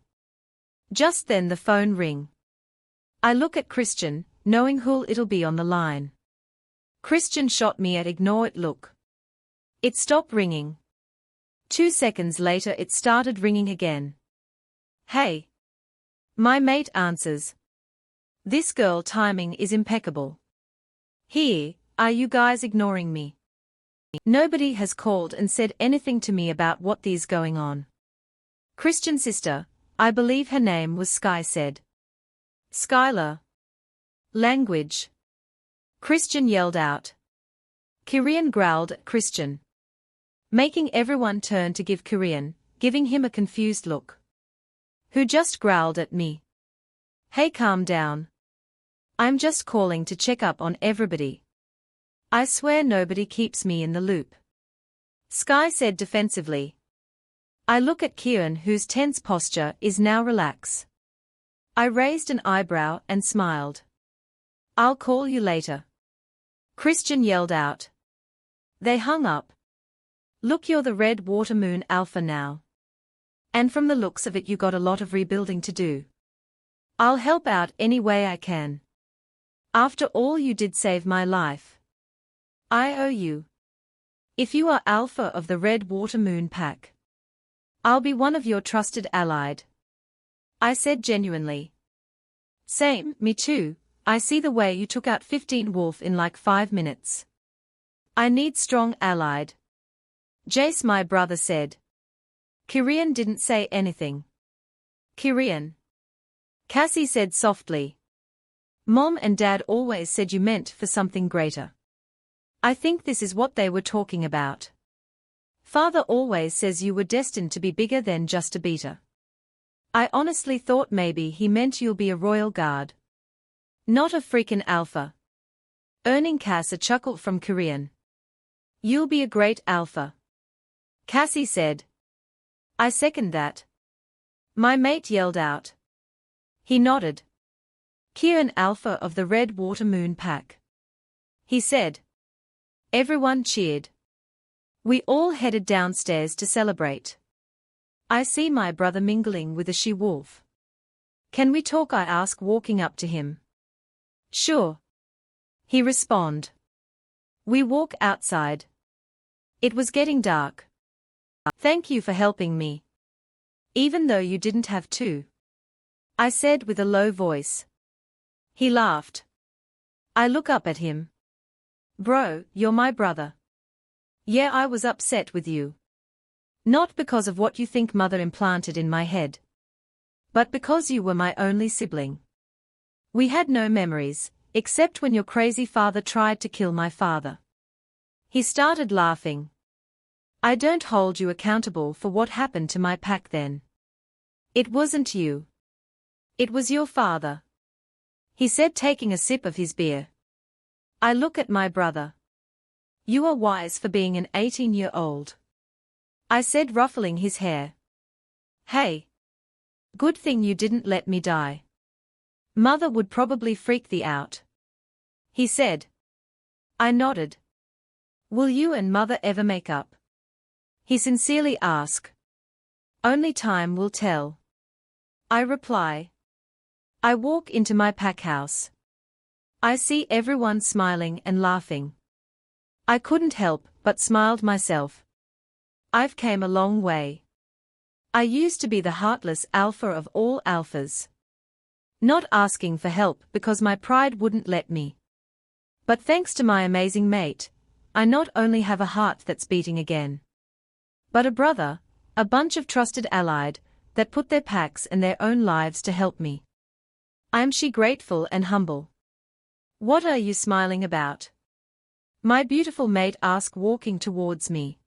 Just then the phone ring. I look at Christian, knowing who'll it'll be on the line. Christian shot me an ignore it look. It stopped ringing. 2 seconds later it started ringing again. Hey. My mate answers. This girl timing is impeccable. Here, are you guys ignoring me? Nobody has called and said anything to me about what is going on. Christian sister, I believe her name was Sky said. Skylar. Language. Christian yelled out. Korean growled at Christian. Making everyone turn to give Korean, giving him a confused look. Who just growled at me? Hey, calm down. I'm just calling to check up on everybody. I swear nobody keeps me in the loop. Sky said defensively. I look at Kieran, whose tense posture is now relaxed. I raised an eyebrow and smiled. I'll call you later. Christian yelled out. They hung up. Look, you're the Red Water Moon Alpha now. And from the looks of it you got a lot of rebuilding to do. I'll help out any way I can. After all you did save my life. I owe you. If you are Alpha of the Red Water Moon Pack, I'll be one of your trusted allied. I said genuinely. Same, me too. I see the way you took out 15 wolf in like 5 minutes. I need strong allied. Jace, my brother, said. Korean didn't say anything. Korean. Cassie said softly. Mom and Dad always said you meant for something greater. I think this is what they were talking about. Father always says you were destined to be bigger than just a beta. I honestly thought maybe he meant you'll be a royal guard. Not a freaking alpha. Earning Cass a chuckle from Korean. You'll be a great alpha. Cassie said. I second that. My mate yelled out. He nodded. Kieran Alpha of the Red Water Moon Pack. He said. Everyone cheered. We all headed downstairs to celebrate. I see my brother mingling with a she-wolf. Can we talk? I ask, walking up to him. Sure. He responded. We walk outside. It was getting dark. Thank you for helping me. Even though you didn't have to. I said with a low voice. He laughed. I look up at him. Bro, you're my brother. Yeah, I was upset with you. Not because of what you think Mother implanted in my head. But because you were my only sibling. We had no memories, except when your crazy father tried to kill my father. He started laughing. I don't hold you accountable for what happened to my pack then. It wasn't you. It was your father. He said, taking a sip of his beer. I look at my brother. You are wise for being an 18-year-old. I said, ruffling his hair. Hey. Good thing you didn't let me die. Mother would probably freak thee out. He said. I nodded. Will you and Mother ever make up? He sincerely asked. Only time will tell. I reply. I walk into my pack house. I see everyone smiling and laughing. I couldn't help but smiled myself. I've came a long way. I used to be the heartless alpha of all alphas. Not asking for help because my pride wouldn't let me. But thanks to my amazing mate, I not only have a heart that's beating again, but a brother, a bunch of trusted allied, that put their packs and their own lives to help me. I'm she grateful and humble. What are you smiling about? My beautiful mate asked, walking towards me.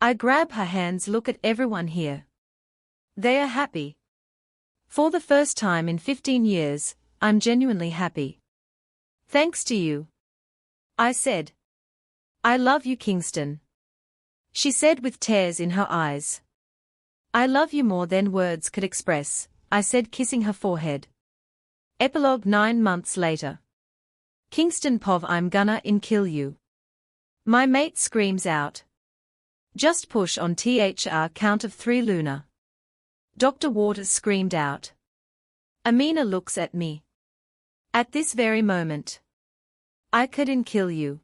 I grab her hands. Look at everyone here. They are happy. For the first time in 15 years, I'm genuinely happy. Thanks to you. I said. I love you, Kingston. She said with tears in her eyes. I love you more than words could express, I said, kissing her forehead. Epilogue 9 months later. Kingston Pov, I'm gonna kill you. My mate screams out. Just push on THR, count of 3 Luna. Dr. Waters screamed out. Amina looks at me. At this very moment. I could kill you.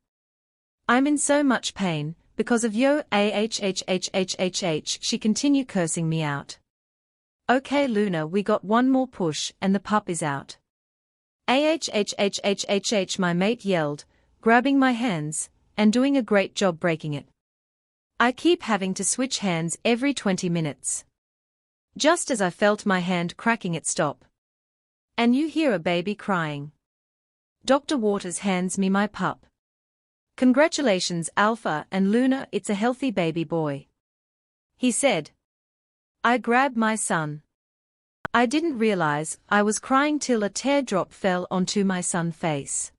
I'm in so much pain, because of yo ahhhhhhh, she continued cursing me out. Okay Luna, we got one more push and the pup is out. Ahhhhhhh, my mate yelled, grabbing my hands, and doing a great job breaking it. I keep having to switch hands every 20 minutes. Just as I felt my hand cracking, it stop. And you hear a baby crying. Dr. Waters hands me my pup. Congratulations Alpha and Luna, it's a healthy baby boy. He said. I grabbed my son. I didn't realize I was crying till a teardrop fell onto my son's face.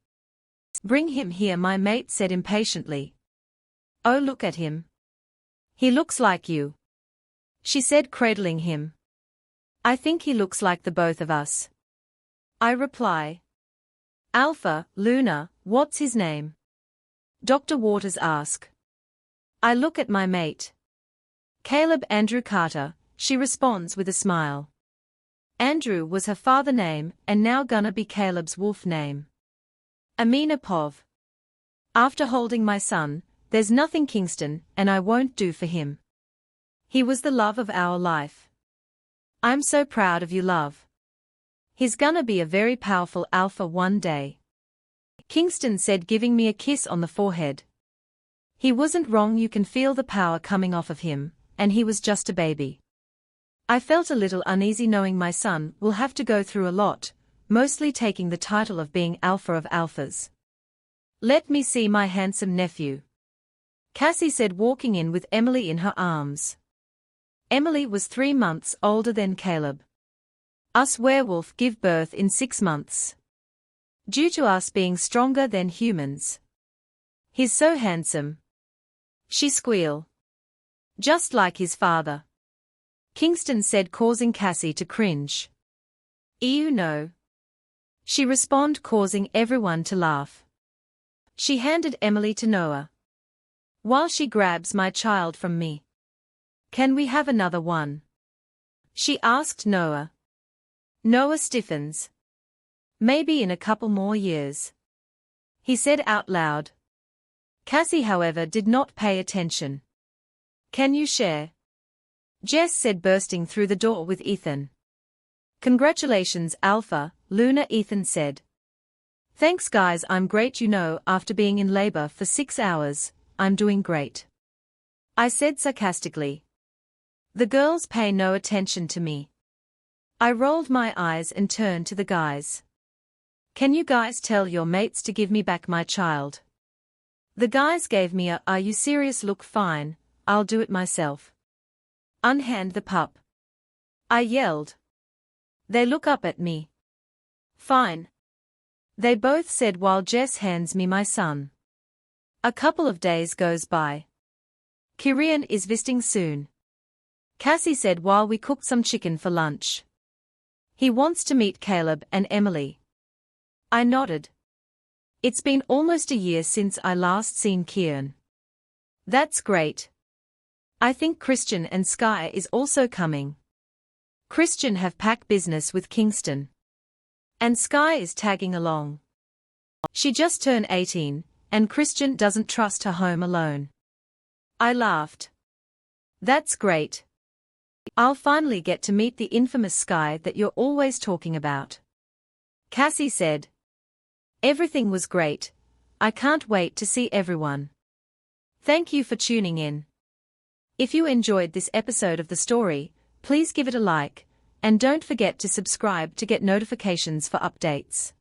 Bring him here, my mate said impatiently. Oh, look at him. He looks like you. She said, cradling him. I think he looks like the both of us. I reply. Alpha, Luna, what's his name? Dr. Waters asked. I look at my mate. Caleb Andrew Carter, she responds with a smile. Andrew was her father name and now gonna be Caleb's wolf name. Amina Pov. After holding my son, there's nothing Kingston and I won't do for him. He was the love of our life. I'm so proud of you, love. He's gonna be a very powerful alpha one day. Kingston said, giving me a kiss on the forehead. He wasn't wrong, you can feel the power coming off of him, and he was just a baby. I felt a little uneasy knowing my son will have to go through a lot, mostly taking the title of being alpha of alphas. Let me see my handsome nephew. Cassie said, walking in with Emily in her arms. Emily was 3 months older than Caleb. Us werewolf give birth in 6 months. Due to us being stronger than humans. He's so handsome. She squealed. Just like his father. Kingston said, causing Cassie to cringe. Ew, no. She responded, causing everyone to laugh. She handed Emily to Noah. While she grabs my child from me. Can we have another one? She asked Noah. Noah stiffens. Maybe in a couple more years. He said out loud. Cassie, however, did not pay attention. Can you share? Jess said, bursting through the door with Ethan. Congratulations, Alpha, Luna, Ethan said. Thanks guys, I'm great, you know, after being in labor for 6 hours, I'm doing great. I said sarcastically. The girls pay no attention to me. I rolled my eyes and turned to the guys. Can you guys tell your mates to give me back my child? The guys gave me a "Are you serious" look. Fine, I'll do it myself. Unhand the pup, I yelled. They look up at me. Fine, they both said while Jess hands me my son. A couple of days goes by. Kieran is visiting soon, Cassie said while we cooked some chicken for lunch. He wants to meet Caleb and Emily. I nodded. It's been almost a year since I last seen Kieran. That's great. I think Christian and Sky is also coming. Christian have packed business with Kingston. And Sky is tagging along. She just turned 18, and Christian doesn't trust her home alone. I laughed. That's great. I'll finally get to meet the infamous Sky that you're always talking about. Cassie said. Everything was great. I can't wait to see everyone. Thank you for tuning in. If you enjoyed this episode of the story, please give it a like, and don't forget to subscribe to get notifications for updates.